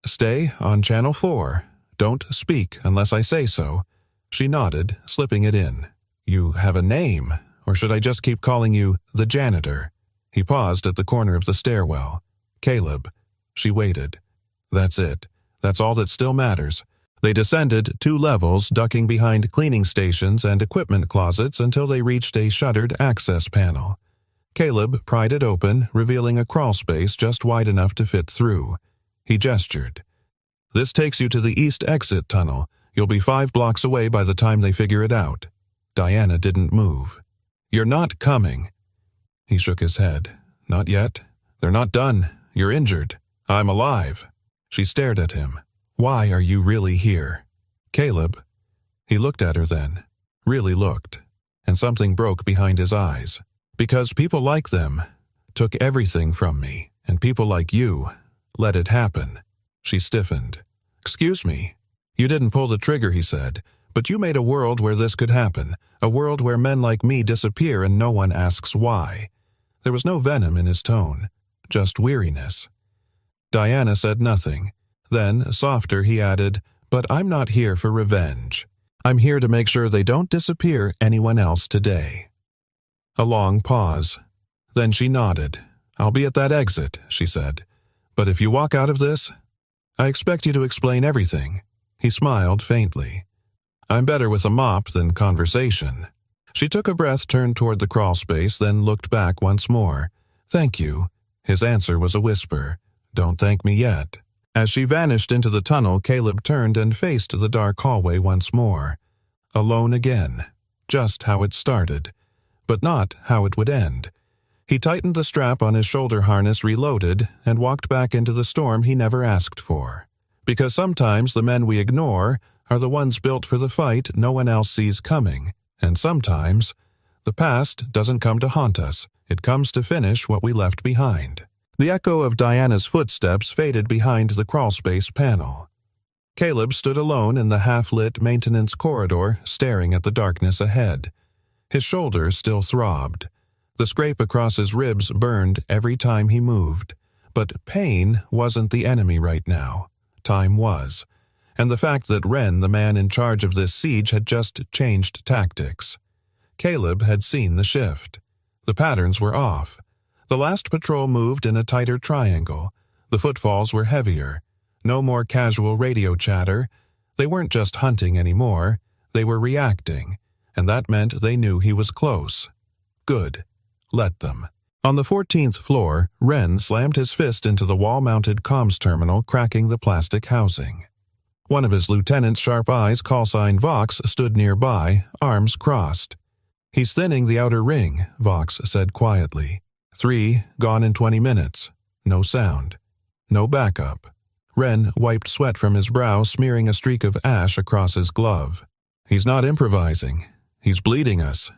"Stay on Channel 4. Don't speak unless I say so." She nodded, slipping it in. "You have a name, or should I just keep calling you the Janitor?" He paused at the corner of the stairwell. Caleb. She waited. That's it. That's all that still matters. They descended 2 levels, ducking behind cleaning stations and equipment closets until they reached a shuttered access panel. Caleb pried it open, revealing a crawl space just wide enough to fit through. He gestured. This takes you to the east exit tunnel. You'll be 5 blocks away by the time they figure it out. Diana didn't move. You're not coming. He shook his head. Not yet. They're not done. You're injured. I'm alive. She stared at him. Why are you really here? Caleb. He looked at her then. Really looked. And something broke behind his eyes. Because people like them took everything from me, and people like you let it happen. She stiffened. Excuse me. You didn't pull the trigger, he said, but you made a world where this could happen, a world where men like me disappear and no one asks why. There was no venom in his tone, just weariness. Diana said nothing. Then, softer, he added, but I'm not here for revenge. I'm here to make sure they don't disappear anyone else today. A long pause. Then she nodded. I'll be at that exit, she said. But if you walk out of this, I expect you to explain everything. He smiled faintly. I'm better with a mop than conversation. She took a breath, turned toward the crawl space, then looked back once more. Thank you. His answer was a whisper. Don't thank me yet. As she vanished into the tunnel, Caleb turned and faced the dark hallway once more. Alone again. Just how it started. But not how it would end. He tightened the strap on his shoulder harness, reloaded, and walked back into the storm he never asked for. Because sometimes the men we ignore are the ones built for the fight no one else sees coming, and sometimes the past doesn't come to haunt us, it comes to finish what we left behind. The echo of Diana's footsteps faded behind the crawlspace panel. Caleb stood alone in the half-lit maintenance corridor, staring at the darkness ahead. His shoulders still throbbed. The scrape across his ribs burned every time he moved. But pain wasn't the enemy right now. Time was. And the fact that Wren, the man in charge of this siege, had just changed tactics. Caleb had seen the shift. The patterns were off. The last patrol moved in a tighter triangle. The footfalls were heavier. No more casual radio chatter. They weren't just hunting anymore. They were reacting. And that meant they knew he was close. Good. Let them. On the 14th floor, Wren slammed his fist into the wall-mounted comms terminal, cracking the plastic housing. One of his lieutenant's sharp eyes, callsign Vox, stood nearby, arms crossed. He's thinning the outer ring, Vox said quietly. 3, gone in 20 minutes. No sound. No backup. Wren wiped sweat from his brow, smearing a streak of ash across his glove. He's not improvising. He's bleeding us.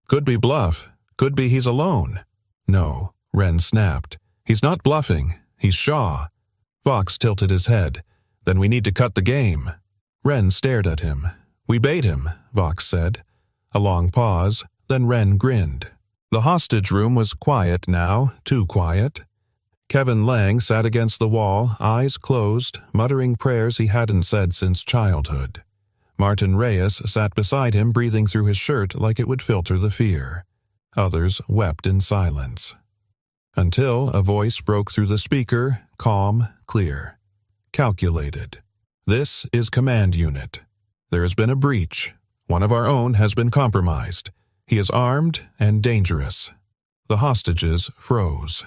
Could be bluff. Could be he's alone. No, Wren snapped. He's not bluffing. He's Shaw. Vox tilted his head. Then we need to cut the game. Wren stared at him. We bait him, Vox said. A long pause, then Wren grinned. The hostage room was quiet now, too quiet. Kevin Lang sat against the wall, eyes closed, muttering prayers he hadn't said since childhood. Martin Reyes sat beside him, breathing through his shirt like it would filter the fear. Others wept in silence. Until a voice broke through the speaker, calm, clear. Calculated. This is Command Unit. There has been a breach. One of our own has been compromised. He is armed and dangerous. The hostages froze.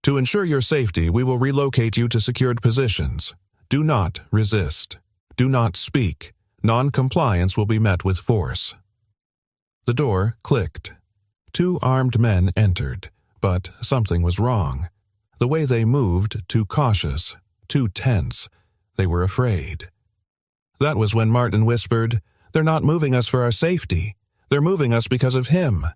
To ensure your safety, we will relocate you to secured positions. Do not resist. Do not speak. Non-compliance will be met with force. The door clicked. 2 armed men entered, but something was wrong. The way they moved, too cautious, too tense. They were afraid. That was when Martin whispered, "They're not moving us for our safety. They're moving us because of him."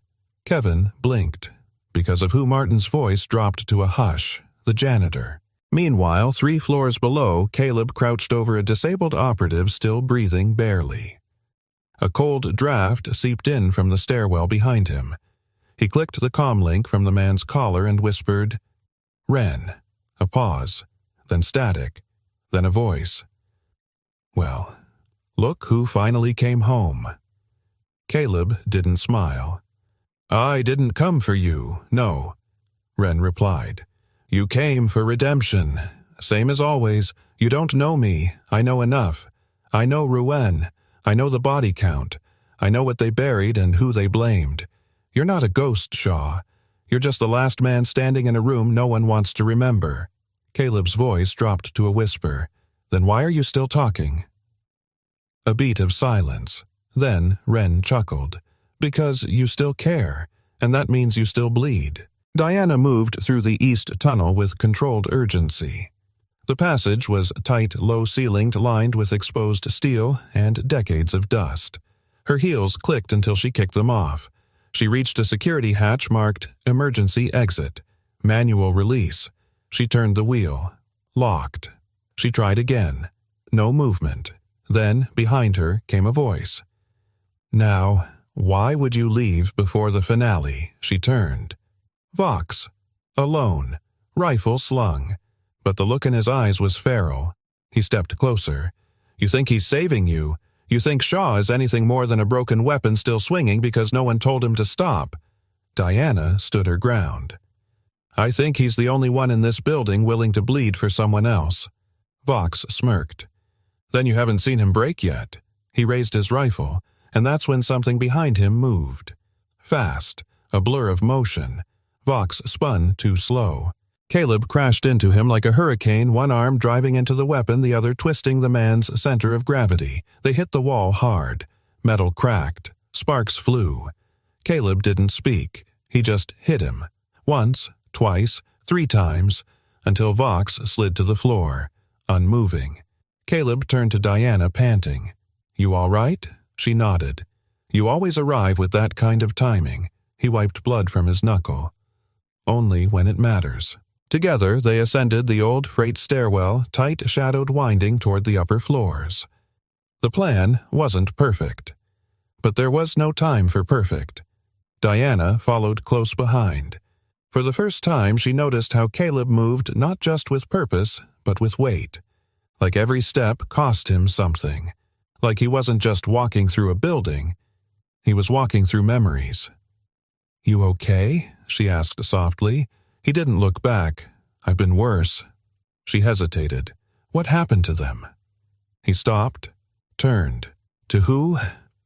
Kevin blinked, because of who Martin's voice dropped to a hush, the janitor. Meanwhile, 3 floors below, Caleb crouched over a disabled operative still breathing barely. A cold draft seeped in from the stairwell behind him. He clicked the comm link from the man's collar and whispered, "Wren." A pause, then static, then a voice. "Well, look who finally came home." Caleb didn't smile. "I didn't come for you, no. Ren replied. You came for redemption. Same as always. You don't know me. I know enough. I know Rouen. I know the body count. I know what they buried and who they blamed. You're not a ghost, Shaw. You're just the last man standing in a room no one wants to remember. Caleb's voice dropped to a whisper. Then why are you still talking? A beat of silence. Then Ren chuckled. Because you still care, and that means you still bleed. Diana moved through the east tunnel with controlled urgency. The passage was tight, low-ceilinged, lined with exposed steel and decades of dust. Her heels clicked until she kicked them off. She reached a security hatch marked Emergency Exit, Manual Release. She turned the wheel. Locked. She tried again. No movement. Then, behind her, came a voice. Now, why would you leave before the finale? She turned. Vox. Alone. Rifle slung. But the look in his eyes was feral. He stepped closer. You think he's saving you? You think Shaw is anything more than a broken weapon still swinging because no one told him to stop? Diana stood her ground. I think he's the only one in this building willing to bleed for someone else. Vox smirked. Then you haven't seen him break yet. He raised his rifle, and that's when something behind him moved. Fast, a blur of motion. Vox spun too slow. Caleb crashed into him like a hurricane, one arm driving into the weapon, the other twisting the man's center of gravity. They hit the wall hard. Metal cracked. Sparks flew. Caleb didn't speak. He just hit him. Once, twice, 3 times, until Vox slid to the floor, unmoving. Caleb turned to Diana, panting. You all right? She nodded. You always arrive with that kind of timing. He wiped blood from his knuckle. Only when it matters. Together, they ascended the old freight stairwell, tight-shadowed winding toward the upper floors. The plan wasn't perfect. But there was no time for perfect. Diana followed close behind. For the first time, she noticed how Caleb moved not just with purpose, but with weight. Like every step cost him something. Like he wasn't just walking through a building. He was walking through memories. You okay? She asked softly. He didn't look back. I've been worse. She hesitated. What happened to them? He stopped, turned. To who?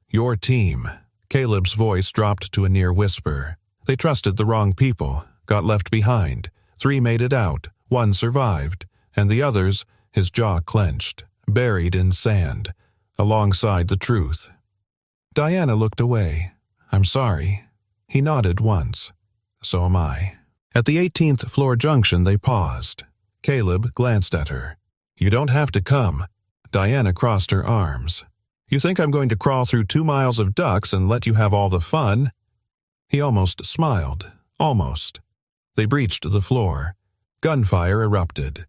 Your team. Caleb's voice dropped to a near whisper. They trusted the wrong people, got left behind. 3 made it out, 1 survived, and the others, his jaw clenched, buried in sand, alongside the truth. Diana looked away. I'm sorry. He nodded once. So am I. At the 18th floor junction, they paused. Caleb glanced at her. You don't have to come. Diana crossed her arms. You think I'm going to crawl through 2 miles of ducks and let you have all the fun? He almost smiled. Almost. They breached the floor. Gunfire erupted.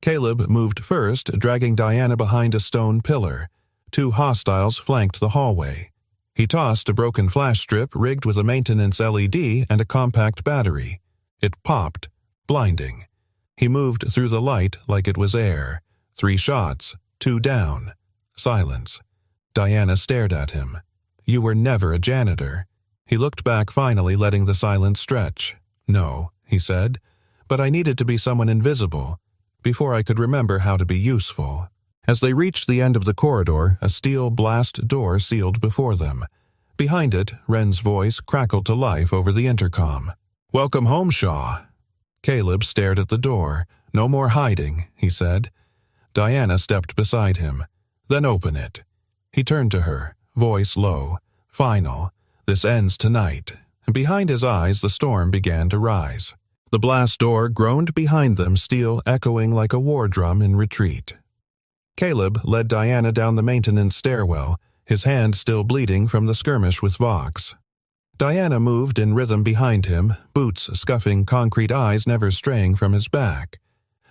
Caleb moved first, dragging Diana behind a stone pillar. 2 hostiles flanked the hallway. He tossed a broken flash strip rigged with a maintenance LED and a compact battery. It popped, blinding. He moved through the light like it was air. 3 shots, 2 down. Silence. Diana stared at him. You were never a janitor. He looked back, finally letting the silence stretch. No, he said, but I needed to be someone invisible, before I could remember how to be useful. As they reached the end of the corridor, a steel blast door sealed before them. Behind it, Ren's voice crackled to life over the intercom. Welcome home, Shaw. Caleb stared at the door. No more hiding, he said. Diana stepped beside him. Then open it. He turned to her, voice low. Final. This ends tonight. Behind his eyes, the storm began to rise. The blast door groaned behind them, steel echoing like a war drum in retreat. Caleb led Diana down the maintenance stairwell, his hand still bleeding from the skirmish with Vox. Diana moved in rhythm behind him, boots scuffing concrete, eyes never straying from his back.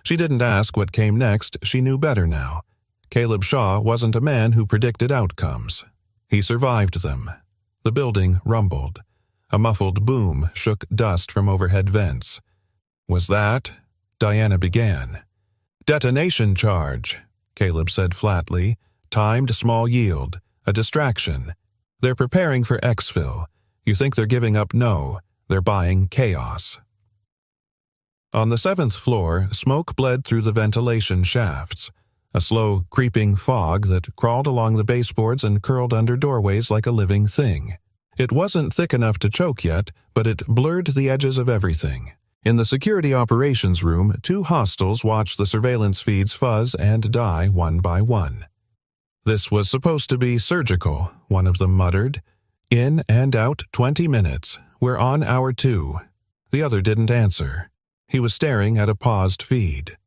She didn't ask what came next, she knew better now. Caleb Shaw wasn't a man who predicted outcomes. He survived them. The building rumbled. A muffled boom shook dust from overhead vents. Was that? Diana began. Detonation charge, Caleb said flatly. Timed small yield. A distraction. They're preparing for exfil. You think they're giving up? No. They're buying chaos. On the 7th floor, smoke bled through the ventilation shafts, a slow, creeping fog that crawled along the baseboards and curled under doorways like a living thing. It wasn't thick enough to choke yet, but it blurred the edges of everything. In the security operations room, 2 hostiles watched the surveillance feeds fuzz and die one by one. "This was supposed to be surgical," one of them muttered. "In and out 20 minutes. We're on hour 2. The other didn't answer. He was staring at a paused feed.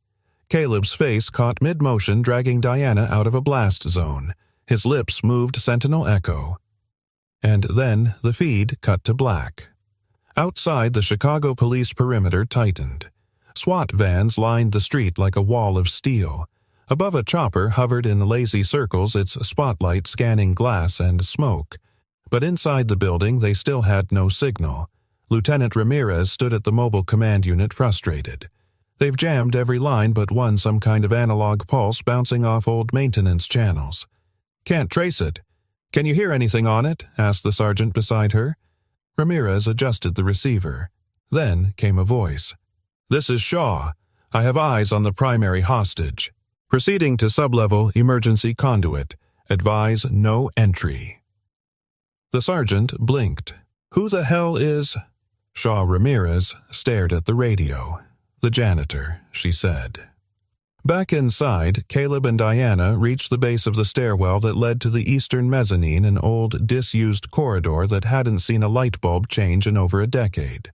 Caleb's face caught mid-motion, dragging Diana out of a blast zone. His lips moved Sentinel Echo. And then the feed cut to black. Outside, the Chicago police perimeter tightened. SWAT vans lined the street like a wall of steel. Above a chopper hovered in lazy circles, its spotlight scanning glass and smoke. But inside the building, they still had no signal. Lieutenant Ramirez stood at the mobile command unit, frustrated. "They've jammed every line but one, some kind of analog pulse bouncing off old maintenance channels. Can't trace it. Can you hear anything on it?" asked the sergeant beside her. Ramirez adjusted the receiver. Then came a voice. "This is Shaw. I have eyes on the primary hostage. Proceeding to sublevel emergency conduit. Advise no entry." The sergeant blinked. "Who the hell is—" Shaw Ramirez stared at the radio. "The janitor," she said. Back inside, Caleb and Diana reached the base of the stairwell that led to the eastern mezzanine, an old, disused corridor that hadn't seen a light bulb change in over a decade.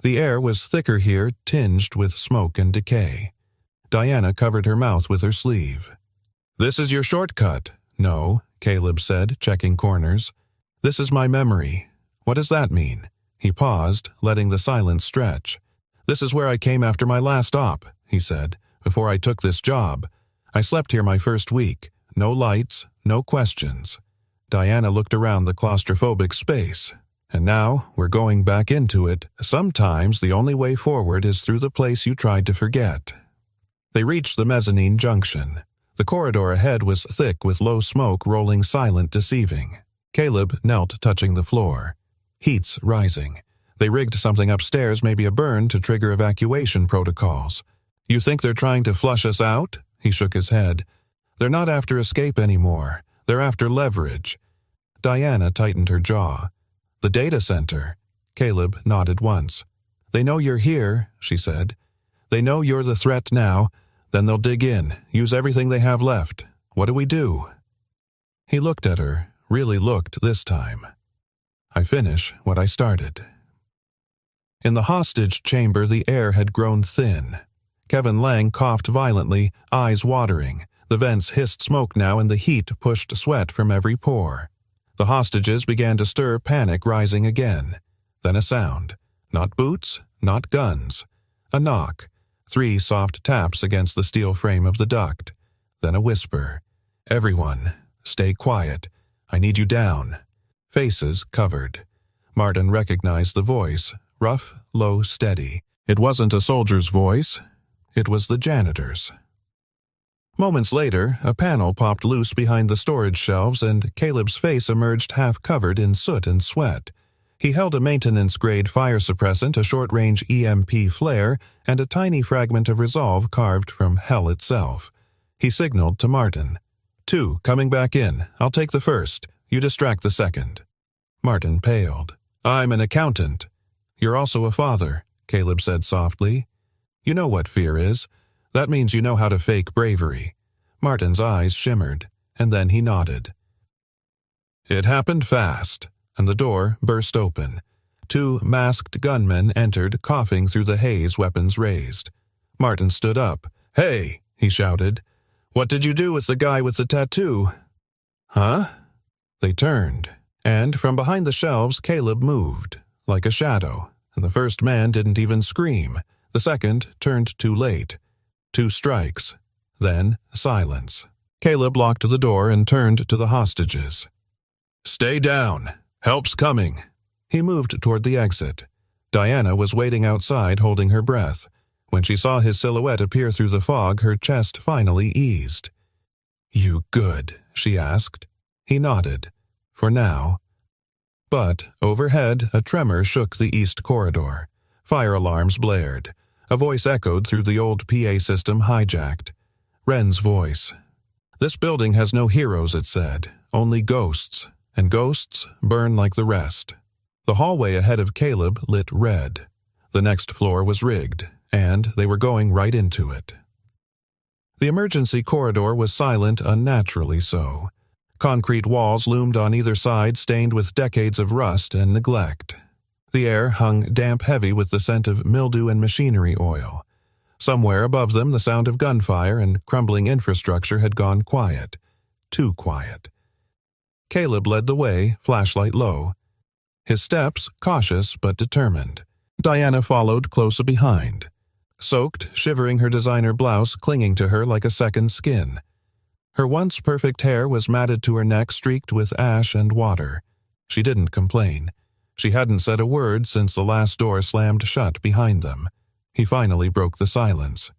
The air was thicker here, tinged with smoke and decay. Diana covered her mouth with her sleeve. "This is your shortcut." "No," Caleb said, checking corners. "This is my memory." "What does that mean?" He paused, letting the silence stretch. "This is where I came after my last op," he said. "Before I took this job. I slept here my first week. No lights, no questions." Diana looked around the claustrophobic space. "And now we're going back into it. Sometimes the only way forward is through the place you tried to forget." They reached the mezzanine junction. The corridor ahead was thick with low smoke rolling silent, deceiving. Caleb knelt, touching the floor. Heat's rising. They rigged something upstairs, maybe a burn, to trigger evacuation protocols. "You think they're trying to flush us out?" He shook his head. "They're not after escape anymore. They're after leverage." Diana tightened her jaw. "The data center." Caleb nodded once. "They know you're here," she said. "They know you're the threat now. Then they'll dig in, use everything they have left. What do we do?" He looked at her, really looked this time. "I finish what I started." In the hostage chamber, the air had grown thin. Kevin Lang coughed violently, eyes watering. The vents hissed smoke now, and the heat pushed sweat from every pore. The hostages began to stir, panic rising again. Then a sound. Not boots, not guns. A knock. 3 soft taps against the steel frame of the duct. Then a whisper. "Everyone, stay quiet. I need you down." Faces covered. Martin recognized the voice. Rough, low, steady. It wasn't a soldier's voice. It was the janitor's. Moments later, a panel popped loose behind the storage shelves, and Caleb's face emerged half-covered in soot and sweat. He held a maintenance-grade fire suppressant, a short-range EMP flare, and a tiny fragment of resolve carved from hell itself. He signaled to Martin. "2, coming back in. I'll take the first. You distract the second." Martin paled. "I'm an accountant." "You're also a father," Caleb said softly. "You know what fear is. That means you know how to fake bravery." Martin's eyes shimmered, and then he nodded. It happened fast, and the door burst open. 2 masked gunmen entered, coughing through the haze, weapons raised. Martin stood up. "Hey!" he shouted. "What did you do with the guy with the tattoo?" "Huh?" They turned, and from behind the shelves Caleb moved, like a shadow, and the first man didn't even scream. The second turned too late. 2 strikes. Then silence. Caleb locked the door and turned to the hostages. "Stay down. Help's coming." He moved toward the exit. Diana was waiting outside, holding her breath. When she saw his silhouette appear through the fog, her chest finally eased. "You good?" she asked. He nodded. For now. But overhead, a tremor shook the east corridor. Fire alarms blared. A voice echoed through the old PA system hijacked. Wren's voice. "This building has no heroes," it said, "only ghosts, and ghosts burn like the rest." The hallway ahead of Caleb lit red. The next floor was rigged, and they were going right into it. The emergency corridor was silent, unnaturally so. Concrete walls loomed on either side, stained with decades of rust and neglect. The air hung damp-heavy with the scent of mildew and machinery oil. Somewhere above them, the sound of gunfire and crumbling infrastructure had gone quiet. Too quiet. Caleb led the way, flashlight low. His steps cautious but determined. Diana followed close behind. Soaked, shivering, her designer blouse clinging to her like a second skin. Her once perfect hair was matted to her neck, streaked with ash and water. She didn't complain. She hadn't said a word since the last door slammed shut behind them. He finally broke the silence.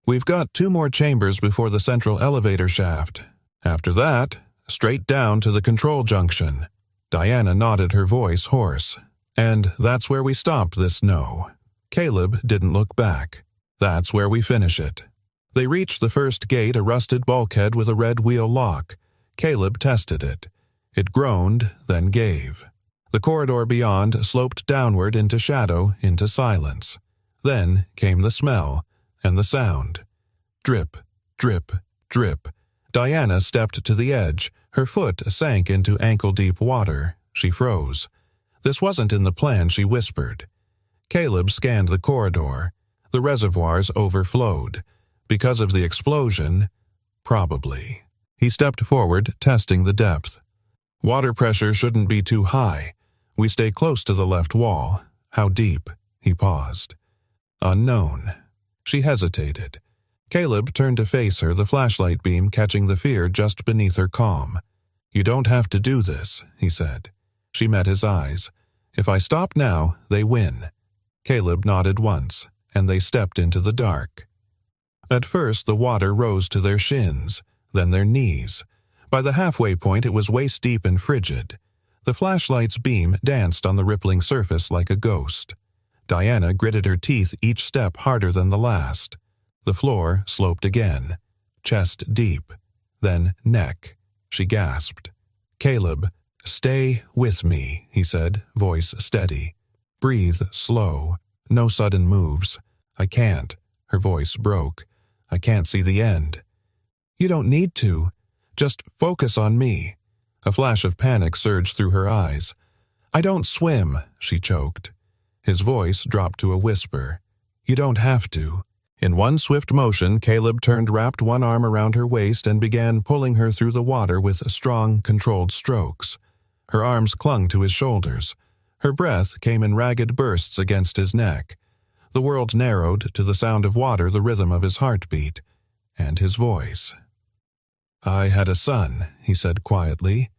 "We've got 2 more chambers before the central elevator shaft. After that, straight down to the control junction." Diana nodded, her voice hoarse. "And that's where we stop this no." Caleb didn't look back. "That's where we finish it." They reached the first gate, a rusted bulkhead with a red wheel lock. Caleb tested it. It groaned, then gave. The corridor beyond sloped downward into shadow, into silence. Then came the smell, and the sound. Drip, drip, drip. Diana stepped to the edge. Her foot sank into ankle-deep water. She froze. This wasn't in the plan, she whispered. Caleb scanned the corridor. The reservoirs overflowed. Because of the explosion? Probably. He stepped forward, testing the depth. "Water pressure shouldn't be too high. We stay close to the left wall." "How deep?" He paused. "Unknown." She hesitated. Caleb turned to face her, the flashlight beam catching the fear just beneath her calm. "You don't have to do this," he said. She met his eyes. "If I stop now, they win." Caleb nodded once, and they stepped into the dark. At first, the water rose to their shins, then their knees. By the halfway point, it was waist-deep and frigid. The flashlight's beam danced on the rippling surface like a ghost. Diana gritted her teeth, each step harder than the last. The floor sloped again. Chest deep. Then neck. She gasped. "Caleb, stay with me," he said, voice steady. "Breathe slow. No sudden moves." "I can't." Her voice broke. "I can't see the end." "You don't need to. Just focus on me." A flash of panic surged through her eyes. "I don't swim," she choked. His voice dropped to a whisper. "You don't have to." In one swift motion, Caleb wrapped one arm around her waist and began pulling her through the water with strong, controlled strokes. Her arms clung to his shoulders. Her breath came in ragged bursts against his neck. The world narrowed to the sound of water, the rhythm of his heartbeat, and his voice. "I had a son," he said quietly.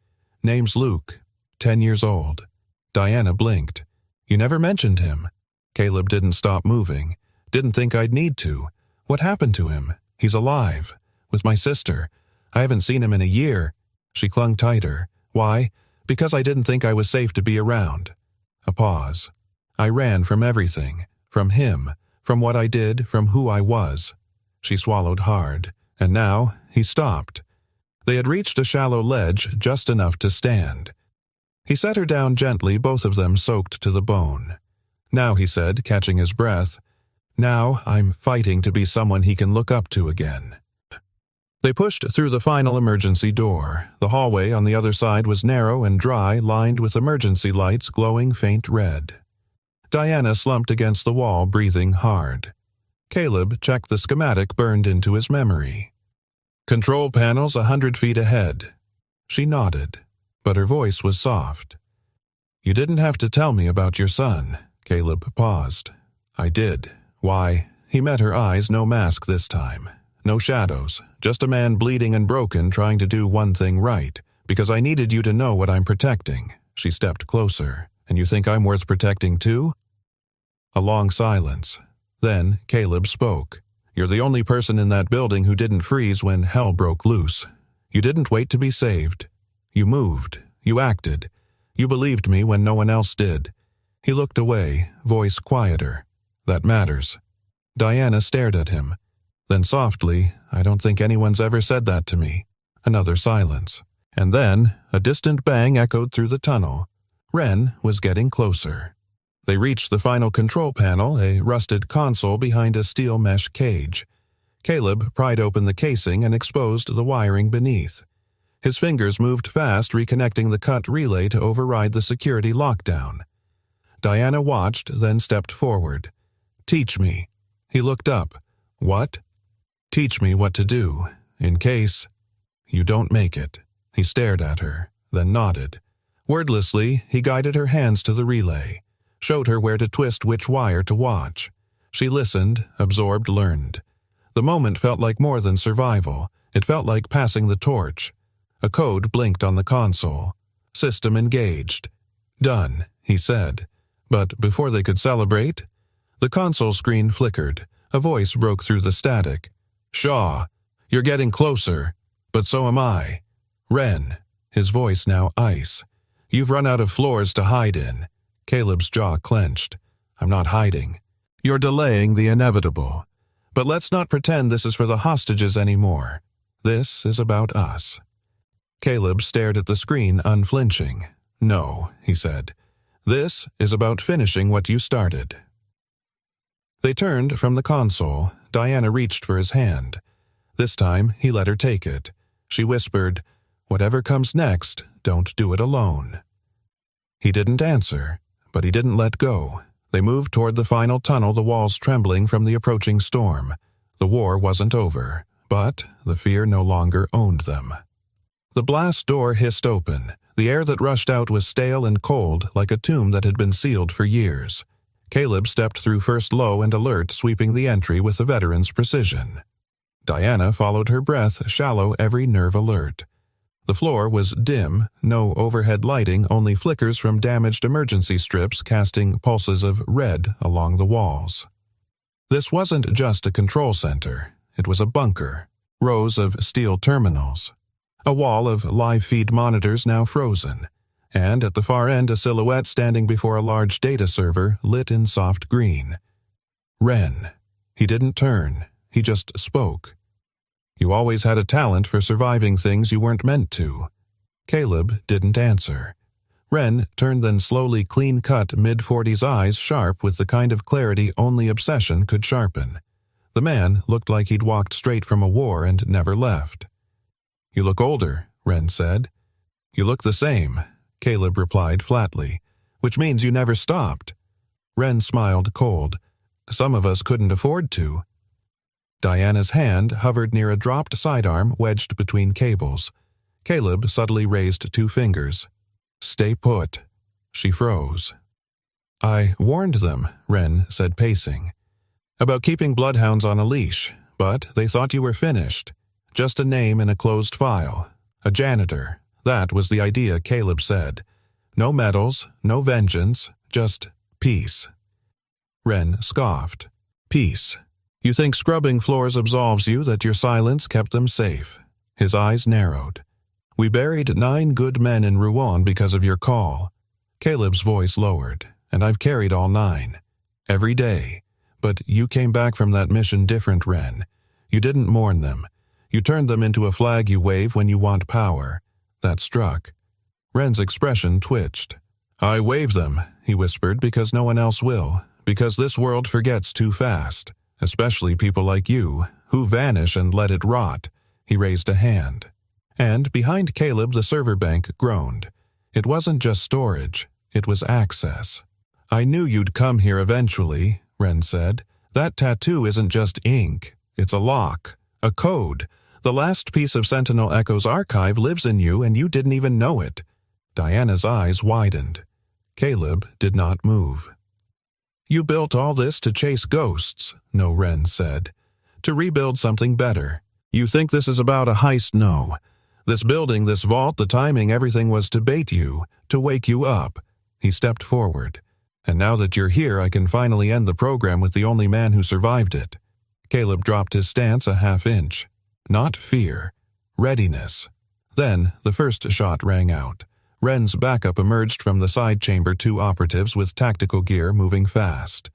"Name's Luke, 10 years old." Diana blinked. "You never mentioned him." Caleb didn't stop moving. "Didn't think I'd need to. What happened to him? He's alive. With my sister. I haven't seen him in a year." She clung tighter. "Why? Because I didn't think I was safe to be around." A pause. "I ran from everything. From him. From what I did. From who I was." She swallowed hard. And now he stopped. They had reached a shallow ledge, just enough to stand. He set her down gently, both of them soaked to the bone. "Now," he said, catching his breath, "now I'm fighting to be someone he can look up to again." They pushed through the final emergency door. The hallway on the other side was narrow and dry, lined with emergency lights glowing faint red. Diana slumped against the wall, breathing hard. Caleb checked the schematic burned into his memory. "Control panels 100 feet ahead." She nodded, but her voice was soft. "You didn't have to tell me about your son." Caleb paused. "I did." "Why?" He met her eyes, no mask this time. No shadows, just a man bleeding and broken trying to do one thing right. "Because I needed you to know what I'm protecting." She stepped closer. "And you think I'm worth protecting too?" A long silence. Then Caleb spoke. "You're the only person in that building who didn't freeze when hell broke loose. You didn't wait to be saved. You moved. You acted. You believed me when no one else did." He looked away, voice quieter. "That matters." Diana stared at him. Then softly, "I don't think anyone's ever said that to me." Another silence. And then, a distant bang echoed through the tunnel. Ren was getting closer. They reached the final control panel, a rusted console behind a steel mesh cage. Caleb pried open the casing and exposed the wiring beneath. His fingers moved fast, reconnecting the cut relay to override the security lockdown. Diana watched, then stepped forward. "Teach me." He looked up. "What?" "Teach me what to do, in case you don't make it." He stared at her, then nodded. Wordlessly, he guided her hands to the relay, showed her where to twist which wire to watch. She listened, absorbed, learned. The moment felt like more than survival. It felt like passing the torch. A code blinked on the console. System engaged. "Done," he said. But before they could celebrate, the console screen flickered. A voice broke through the static. "Shaw, you're getting closer, but so am I. Ren," his voice now ice. "You've run out of floors to hide in." Caleb's jaw clenched. "I'm not hiding. You're delaying the inevitable. But let's not pretend this is for the hostages anymore. This is about us." Caleb stared at the screen, unflinching. "No," he said. "This is about finishing what you started." They turned from the console. Diana reached for his hand. This time, he let her take it. She whispered, "Whatever comes next, don't do it alone." He didn't answer, but he didn't let go. They moved toward the final tunnel, the walls trembling from the approaching storm. The war wasn't over, but the fear no longer owned them. The blast door hissed open. The air that rushed out was stale and cold, like a tomb that had been sealed for years. Caleb stepped through first low and alert, sweeping the entry with a veteran's precision. Diana followed her breath, shallow, every nerve alert. The floor was dim, no overhead lighting, only flickers from damaged emergency strips casting pulses of red along the walls. This wasn't just a control center. It was a bunker. Rows of steel terminals. A wall of live feed monitors now frozen. And at the far end, a silhouette standing before a large data server lit in soft green. Ren. He didn't turn. He just spoke. "You always had a talent for surviving things you weren't meant to." Caleb didn't answer. Ren turned then slowly clean-cut mid-40s eyes sharp with the kind of clarity only obsession could sharpen. The man looked like he'd walked straight from a war and never left. "You look older," Ren said. "You look the same," Caleb replied flatly, "which means you never stopped." Ren smiled cold. "Some of us couldn't afford to." Diana's hand hovered near a dropped sidearm wedged between cables. Caleb subtly raised 2 fingers. "Stay put." She froze. "I warned them," Ren said, pacing, "about keeping bloodhounds on a leash, but they thought you were finished. Just a name in a closed file. A janitor. That was the idea," Caleb said. "No medals, no vengeance, just peace." Ren scoffed. "Peace. You think scrubbing floors absolves you, that your silence kept them safe." His eyes narrowed. "We buried 9 good men in Rouen because of your call." Caleb's voice lowered. "And I've carried all 9. Every day. But you came back from that mission different, Ren. You didn't mourn them. You turned them into a flag you wave when you want power." That struck. Ren's expression twitched. "I wave them," he whispered, "because no one else will. Because this world forgets too fast. Especially people like you, who vanish and let it rot." He raised a hand. And behind Caleb the server bank groaned. It wasn't just storage. It was access. "I knew you'd come here eventually," Ren said. "That tattoo isn't just ink. It's a lock. A code. The last piece of Sentinel Echo's archive lives in you and you didn't even know it." Diana's eyes widened. Caleb did not move. "You built all this to chase ghosts," No Ren said. "To rebuild something better. You think this is about a heist? No. This building, this vault, the timing, everything was to bait you, to wake you up." He stepped forward. "And now that you're here, I can finally end the program with the only man who survived it." Caleb dropped his stance a half-inch. Not fear. Readiness. Then the first shot rang out. Ren's backup emerged from the side chamber, 2 operatives with tactical gear moving fast.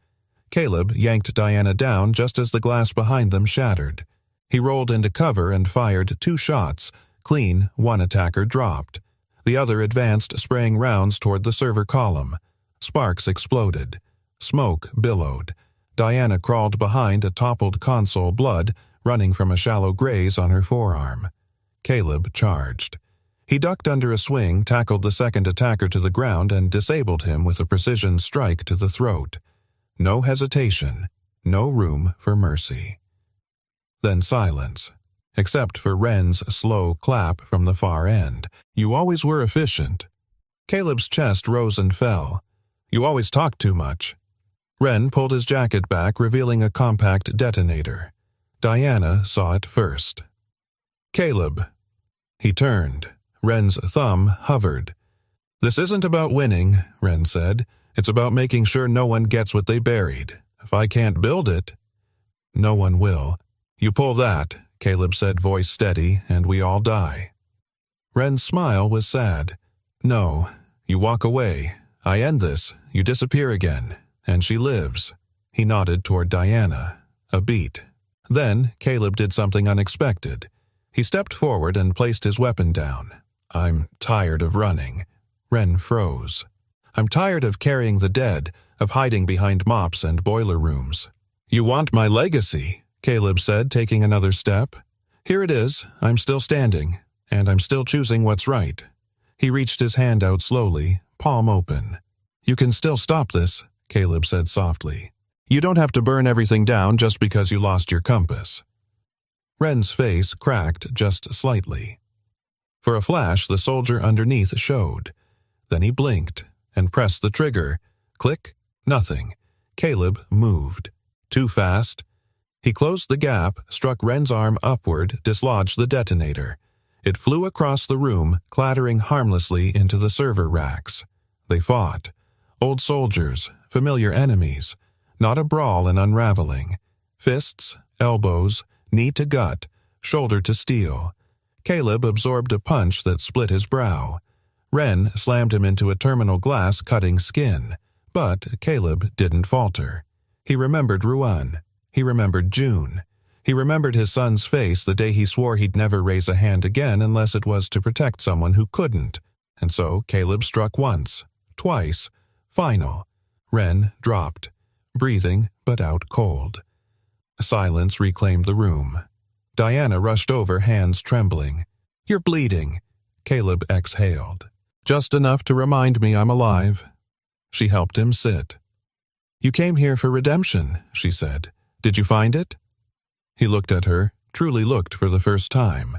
Caleb yanked Diana down just as the glass behind them shattered. He rolled into cover and fired 2 shots. Clean, one attacker dropped. The other advanced, spraying rounds toward the server column. Sparks exploded. Smoke billowed. Diana crawled behind a toppled console, blood running from a shallow graze on her forearm. Caleb charged. He ducked under a swing, tackled the second attacker to the ground, and disabled him with a precision strike to the throat. No hesitation, no room for mercy. Then silence, except for Wren's slow clap from the far end. "You always were efficient." Caleb's chest rose and fell. "You always talk too much." Wren pulled his jacket back, revealing a compact detonator. Diana saw it first. "Caleb." He turned. Wren's thumb hovered. "This isn't about winning," Wren said. "It's about making sure no one gets what they buried. If I can't build it, no one will. You pull that," Caleb said, voice steady, "and we all die." Wren's smile was sad. "No, you walk away. I end this. You disappear again. And she lives." He nodded toward Diana. A beat. Then Caleb did something unexpected. He stepped forward and placed his weapon down. "I'm tired of running." Wren froze. "I'm tired of carrying the dead, of hiding behind mops and boiler rooms." "You want my legacy," Caleb said, taking another step. "Here it is. I'm still standing, and I'm still choosing what's right." He reached his hand out slowly, palm open. "You can still stop this," Caleb said softly. "You don't have to burn everything down just because you lost your compass." Wren's face cracked just slightly. For a flash, the soldier underneath showed. Then he blinked and pressed the trigger. Click, nothing. Caleb moved. Too fast. He closed the gap, struck Wren's arm upward, dislodged the detonator. It flew across the room, clattering harmlessly into the server racks. They fought. Old soldiers, familiar enemies. Not a brawl in unraveling. Fists, elbows, knee to gut, shoulder to steel. Caleb absorbed a punch that split his brow. Wren slammed him into a terminal glass, cutting skin. But Caleb didn't falter. He remembered Ruan. He remembered June. He remembered his son's face the day he swore he'd never raise a hand again unless it was to protect someone who couldn't. And so Caleb struck once, twice, final. Wren dropped, breathing but out cold. Silence reclaimed the room. Diana rushed over, hands trembling. "You're bleeding." Caleb exhaled. "Just enough to remind me I'm alive." She helped him sit. "You came here for redemption," she said. "Did you find it?" He looked at her, truly looked for the first time.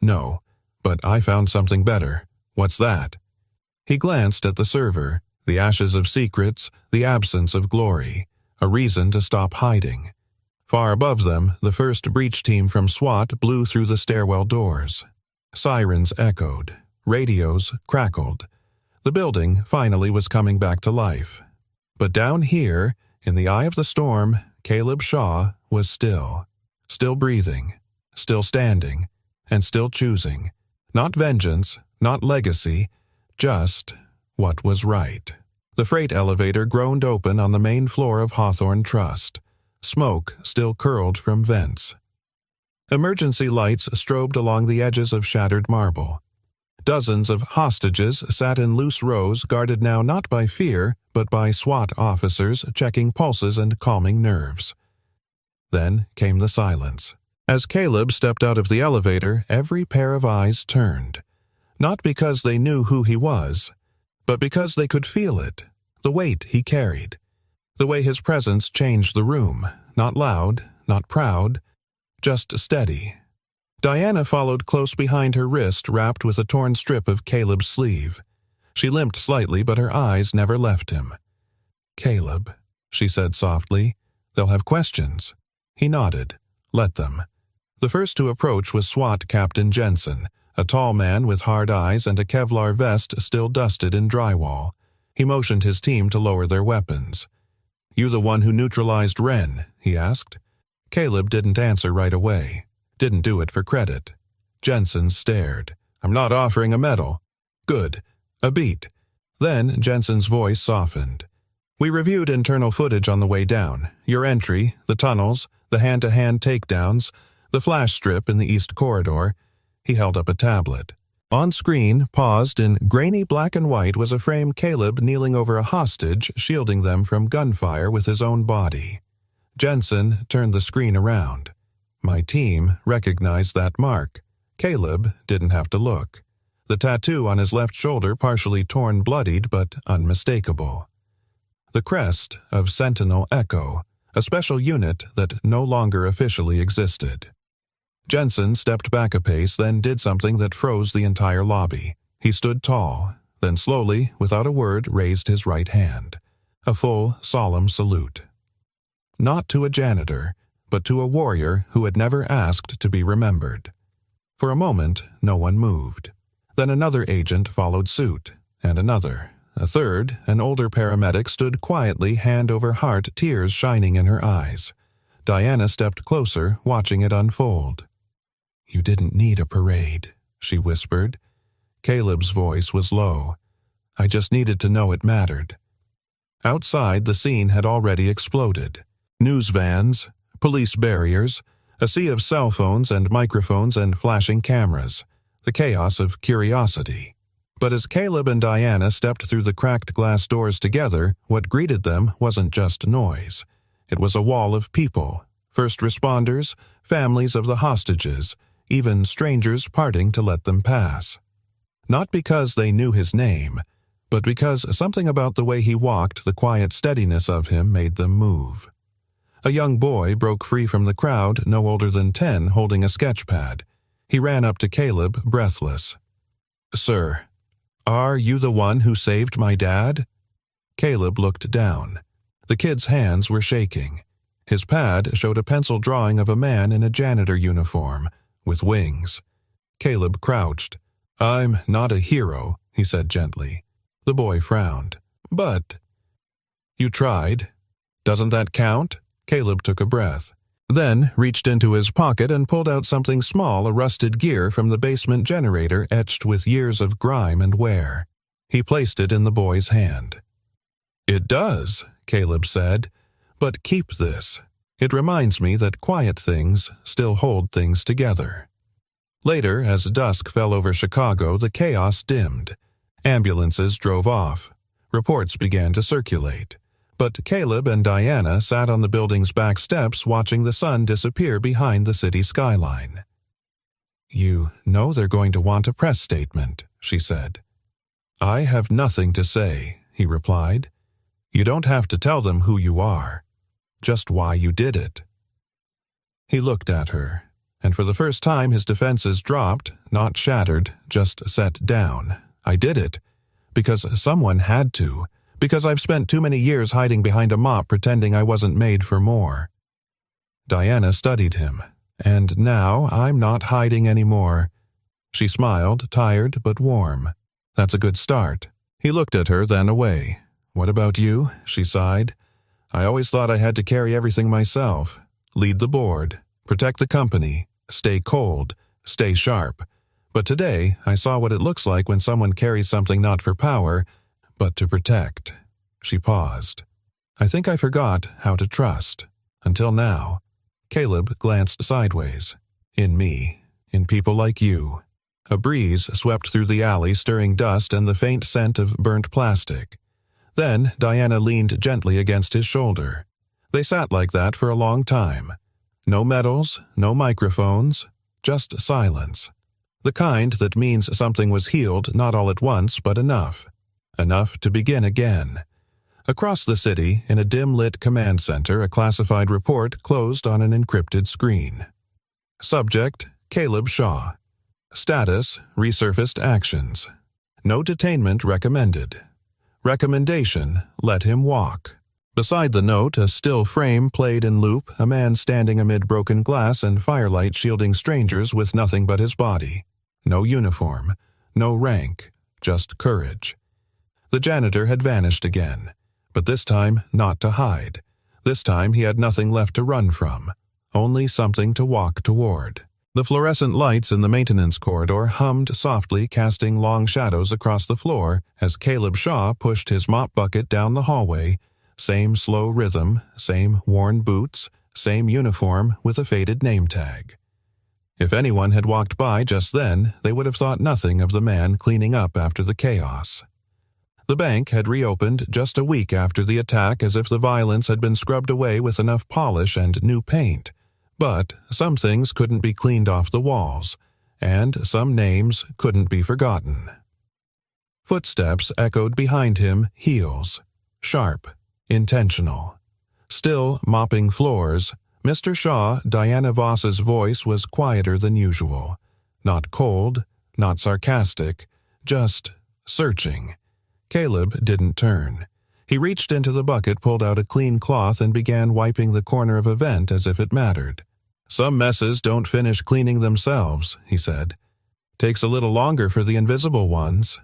"No, but I found something better. What's that?" He glanced at the server, the ashes of secrets, the absence of glory, a reason to stop hiding. Far above them, the first breach team from SWAT blew through the stairwell doors. Sirens echoed. Radios crackled. The building finally was coming back to life. But down here, in the eye of the storm, Caleb Shaw was still. Still breathing. Still standing. And still choosing. Not vengeance, not legacy, just what was right. The freight elevator groaned open on the main floor of Hawthorne Trust. Smoke still curled from vents. Emergency lights strobed along the edges of shattered marble. Dozens of hostages sat in loose rows, guarded now not by fear, but by SWAT officers checking pulses and calming nerves. Then came the silence. As Caleb stepped out of the elevator, every pair of eyes turned. Not because they knew who he was, but because they could feel it, the weight he carried. The way his presence changed the room, not loud, not proud, just steady. Diana followed close behind, her wrist wrapped with a torn strip of Caleb's sleeve. She limped slightly, but her eyes never left him. "Caleb," she said softly, "they'll have questions." He nodded. "Let them." The first to approach was SWAT Captain Jensen, a tall man with hard eyes and a Kevlar vest still dusted in drywall. He motioned his team to lower their weapons. "You the one who neutralized Wren?" he asked. Caleb didn't answer right away. Didn't do it for credit. Jensen stared. "I'm not offering a medal." "Good. A beat." Then Jensen's voice softened. We reviewed internal footage on the way down, your entry, the tunnels, the hand-to-hand takedowns, the flash strip in the East Corridor. He held up a tablet. On screen, paused in grainy black and white, was a frame Caleb kneeling over a hostage, shielding them from gunfire with his own body. Jensen turned the screen around. My team recognized that mark. Caleb didn't have to look. The tattoo on his left shoulder partially torn, bloodied, but unmistakable. The crest of Sentinel Echo, a special unit that no longer officially existed. Jensen stepped back a pace, then did something that froze the entire lobby. He stood tall, then slowly, without a word, raised his right hand. A full, solemn salute. Not to a janitor, but to a warrior who had never asked to be remembered. For a moment, no one moved. Then another agent followed suit, and another. A third, an older paramedic, stood quietly, hand over heart, tears shining in her eyes. Diana stepped closer, watching it unfold. "You didn't need a parade," she whispered. Caleb's voice was low. "I just needed to know it mattered." Outside, the scene had already exploded. News vans, police barriers, a sea of cell phones and microphones and flashing cameras. The chaos of curiosity. But as Caleb and Diana stepped through the cracked glass doors together, what greeted them wasn't just noise. It was a wall of people, first responders, families of the hostages, even strangers parting to let them pass. Not because they knew his name, but because something about the way he walked, the quiet steadiness of him, made them move. A young boy broke free from the crowd, no older than 10, holding a sketch pad. He ran up to Caleb, breathless. "Sir, are you the one who saved my dad?" Caleb looked down. The kid's hands were shaking. His pad showed a pencil drawing of a man in a janitor uniform, with wings. Caleb crouched. "I'm not a hero," he said gently. The boy frowned. "But—" "You tried. Doesn't that count?" Caleb took a breath. Then reached into his pocket and pulled out something small, a rusted gear from the basement generator etched with years of grime and wear. He placed it in the boy's hand. "It does," Caleb said, "but keep this. It reminds me that quiet things still hold things together." Later, as dusk fell over Chicago, the chaos dimmed. Ambulances drove off. Reports began to circulate. But Caleb and Diana sat on the building's back steps watching the sun disappear behind the city skyline. "You know they're going to want a press statement," she said. "I have nothing to say," he replied. "You don't have to tell them who you are, just why you did it." He looked at her, and for the first time his defenses dropped, not shattered, just set down. "I did it. Because someone had to. Because I've spent too many years hiding behind a mop pretending I wasn't made for more." Diana studied him. "And now I'm not hiding anymore." She smiled, tired but warm. "That's a good start." He looked at her, then away. "What about you?" she sighed. "I always thought I had to carry everything myself. Lead the board, protect the company, stay cold, stay sharp. But today I saw what it looks like when someone carries something not for power, but to protect." She paused. "I think I forgot how to trust. Until now." Caleb glanced sideways. "In me. In people like you." A breeze swept through the alley, stirring dust and the faint scent of burnt plastic. Then Diana leaned gently against his shoulder. They sat like that for a long time. No medals, no microphones, just silence. The kind that means something was healed not all at once, but enough. Enough to begin again. Across the city, in a dim-lit command center, a classified report closed on an encrypted screen. Subject, Caleb Shaw. Status, resurfaced actions. No detainment recommended. Recommendation, let him walk. Beside the note, a still frame played in loop, a man standing amid broken glass and firelight shielding strangers with nothing but his body. No uniform, no rank, just courage. The janitor had vanished again, but this time not to hide. This time he had nothing left to run from, only something to walk toward. The fluorescent lights in the maintenance corridor hummed softly, casting long shadows across the floor as Caleb Shaw pushed his mop bucket down the hallway, Same slow rhythm, same worn boots, same uniform with a faded name tag. If anyone had walked by just then, they would have thought nothing of the man cleaning up after the chaos. The bank had reopened just a week after the attack, as if the violence had been scrubbed away with enough polish and new paint. But some things couldn't be cleaned off the walls, and some names couldn't be forgotten. Footsteps echoed behind him, heels, sharp, intentional. Still mopping floors, Mr. Shaw, Diana Voss's voice was quieter than usual. Not cold, not sarcastic, just searching. Caleb didn't turn. He reached into the bucket, pulled out a clean cloth, and began wiping the corner of a vent as if it mattered. "Some messes don't finish cleaning themselves," he said. "Takes a little longer for the invisible ones."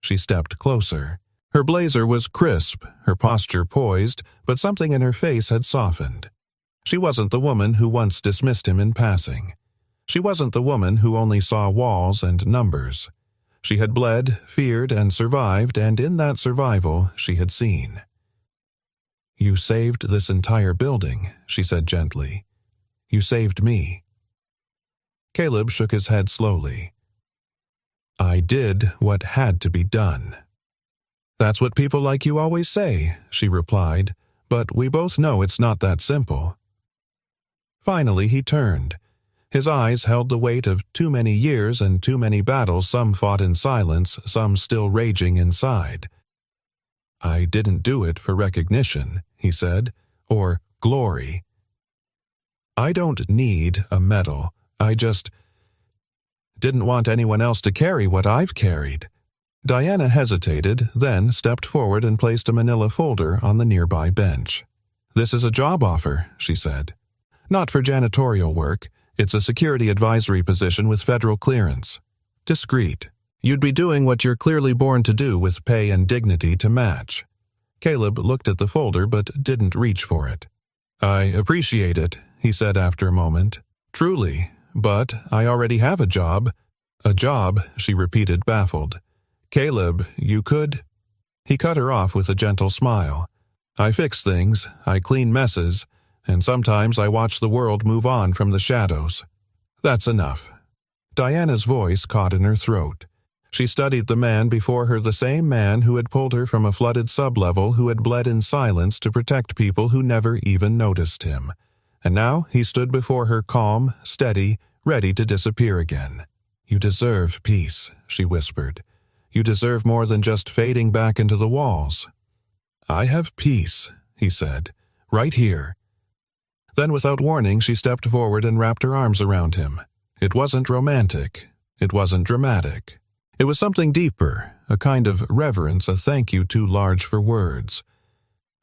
She stepped closer. Her blazer was crisp, her posture poised, but something in her face had softened. She wasn't the woman who once dismissed him in passing. She wasn't the woman who only saw walls and numbers. She had bled, feared, and survived, and in that survival she had seen. "You saved this entire building," she said gently. "You saved me." Caleb shook his head slowly. "I did what had to be done." "That's what people like you always say," she replied, "but we both know it's not that simple." Finally he turned. His eyes held the weight of too many years and too many battles, some fought in silence, some still raging inside. "I didn't do it for recognition," he said, "or glory. I don't need a medal. I just didn't want anyone else to carry what I've carried." Diana hesitated, then stepped forward and placed a manila folder on the nearby bench. "This is a job offer," she said. "Not for janitorial work. It's a security advisory position with federal clearance. Discreet. You'd be doing what you're clearly born to do with pay and dignity to match." Caleb looked at the folder but didn't reach for it. "I appreciate it," he said after a moment. "Truly. But I already have a job." "A job," she repeated, baffled. "Caleb, you could—" He cut her off with a gentle smile. "I fix things, I clean messes, and sometimes I watch the world move on from the shadows. That's enough." Diana's voice caught in her throat. She studied the man before her, the same man who had pulled her from a flooded sublevel, who had bled in silence to protect people who never even noticed him. And now he stood before her calm, steady, ready to disappear again. "You deserve peace," she whispered. "You deserve more than just fading back into the walls." "I have peace," he said, "right here." Then without warning she stepped forward and wrapped her arms around him. It wasn't romantic. It wasn't dramatic. It was something deeper, a kind of reverence, a thank you too large for words.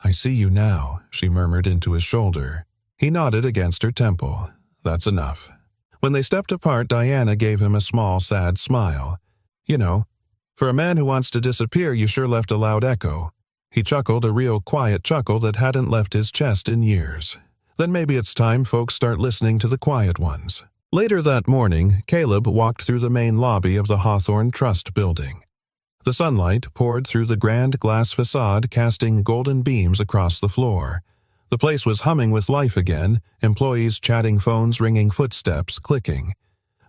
"I see you now," she murmured into his shoulder. He nodded against her temple. "That's enough." When they stepped apart, Diana gave him a small, sad smile. "You know, for a man who wants to disappear, you sure left a loud echo." He chuckled, a real quiet chuckle that hadn't left his chest in years. "Then maybe it's time folks start listening to the quiet ones." Later that morning, Caleb walked through the main lobby of the Hawthorne Trust building. The sunlight poured through the grand glass facade, casting golden beams across the floor. The place was humming with life again, employees chatting, phones ringing, footsteps clicking.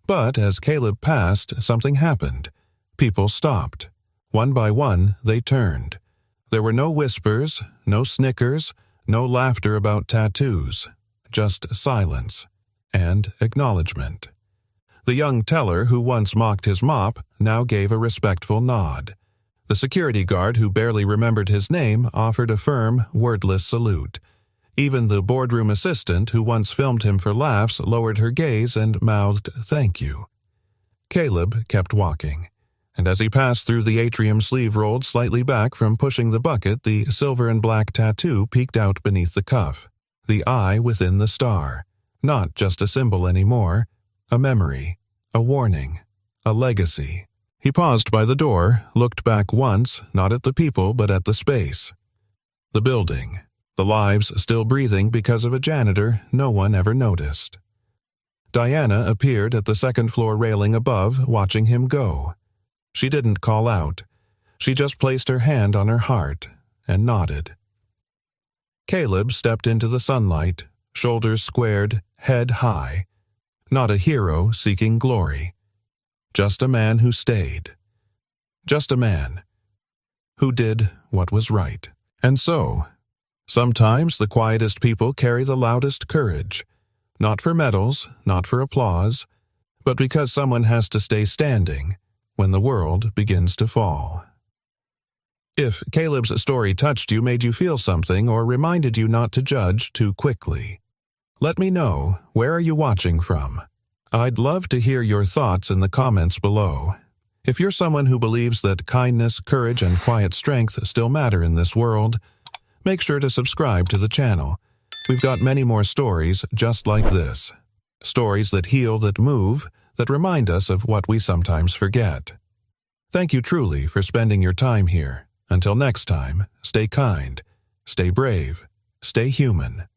But as Caleb passed, something happened. People stopped. One by one, they turned. There were no whispers, no snickers, no laughter about tattoos. Just silence and acknowledgement. The young teller who once mocked his mop now gave a respectful nod. The security guard who barely remembered his name offered a firm, wordless salute. Even the boardroom assistant who once filmed him for laughs lowered her gaze and mouthed "thank you." Caleb kept walking, and as he passed through the atrium, sleeve rolled slightly back from pushing the bucket, the silver and black tattoo peeked out beneath the cuff. The eye within the star. Not just a symbol anymore. A memory. A warning. A legacy. He paused by the door, looked back once, not at the people but at the space. The building. The lives still breathing because of a janitor no one ever noticed. Diana appeared at the second-floor railing above, watching him go. She didn't call out. She just placed her hand on her heart and nodded. Caleb stepped into the sunlight, shoulders squared, head high. Not a hero seeking glory. Just a man who stayed. Just a man who did what was right. And so, sometimes the quietest people carry the loudest courage. Not for medals, not for applause, but because someone has to stay standing when the world begins to fall. If Caleb's story touched you, made you feel something, or reminded you not to judge too quickly, let me know. Where are you watching from? I'd love to hear your thoughts in the comments below. If you're someone who believes that kindness, courage, and quiet strength still matter in this world, make sure to subscribe to the channel. We've got many more stories just like this. Stories that heal, that move, that remind us of what we sometimes forget. Thank you truly for spending your time here. Until next time, stay kind, stay brave, stay human.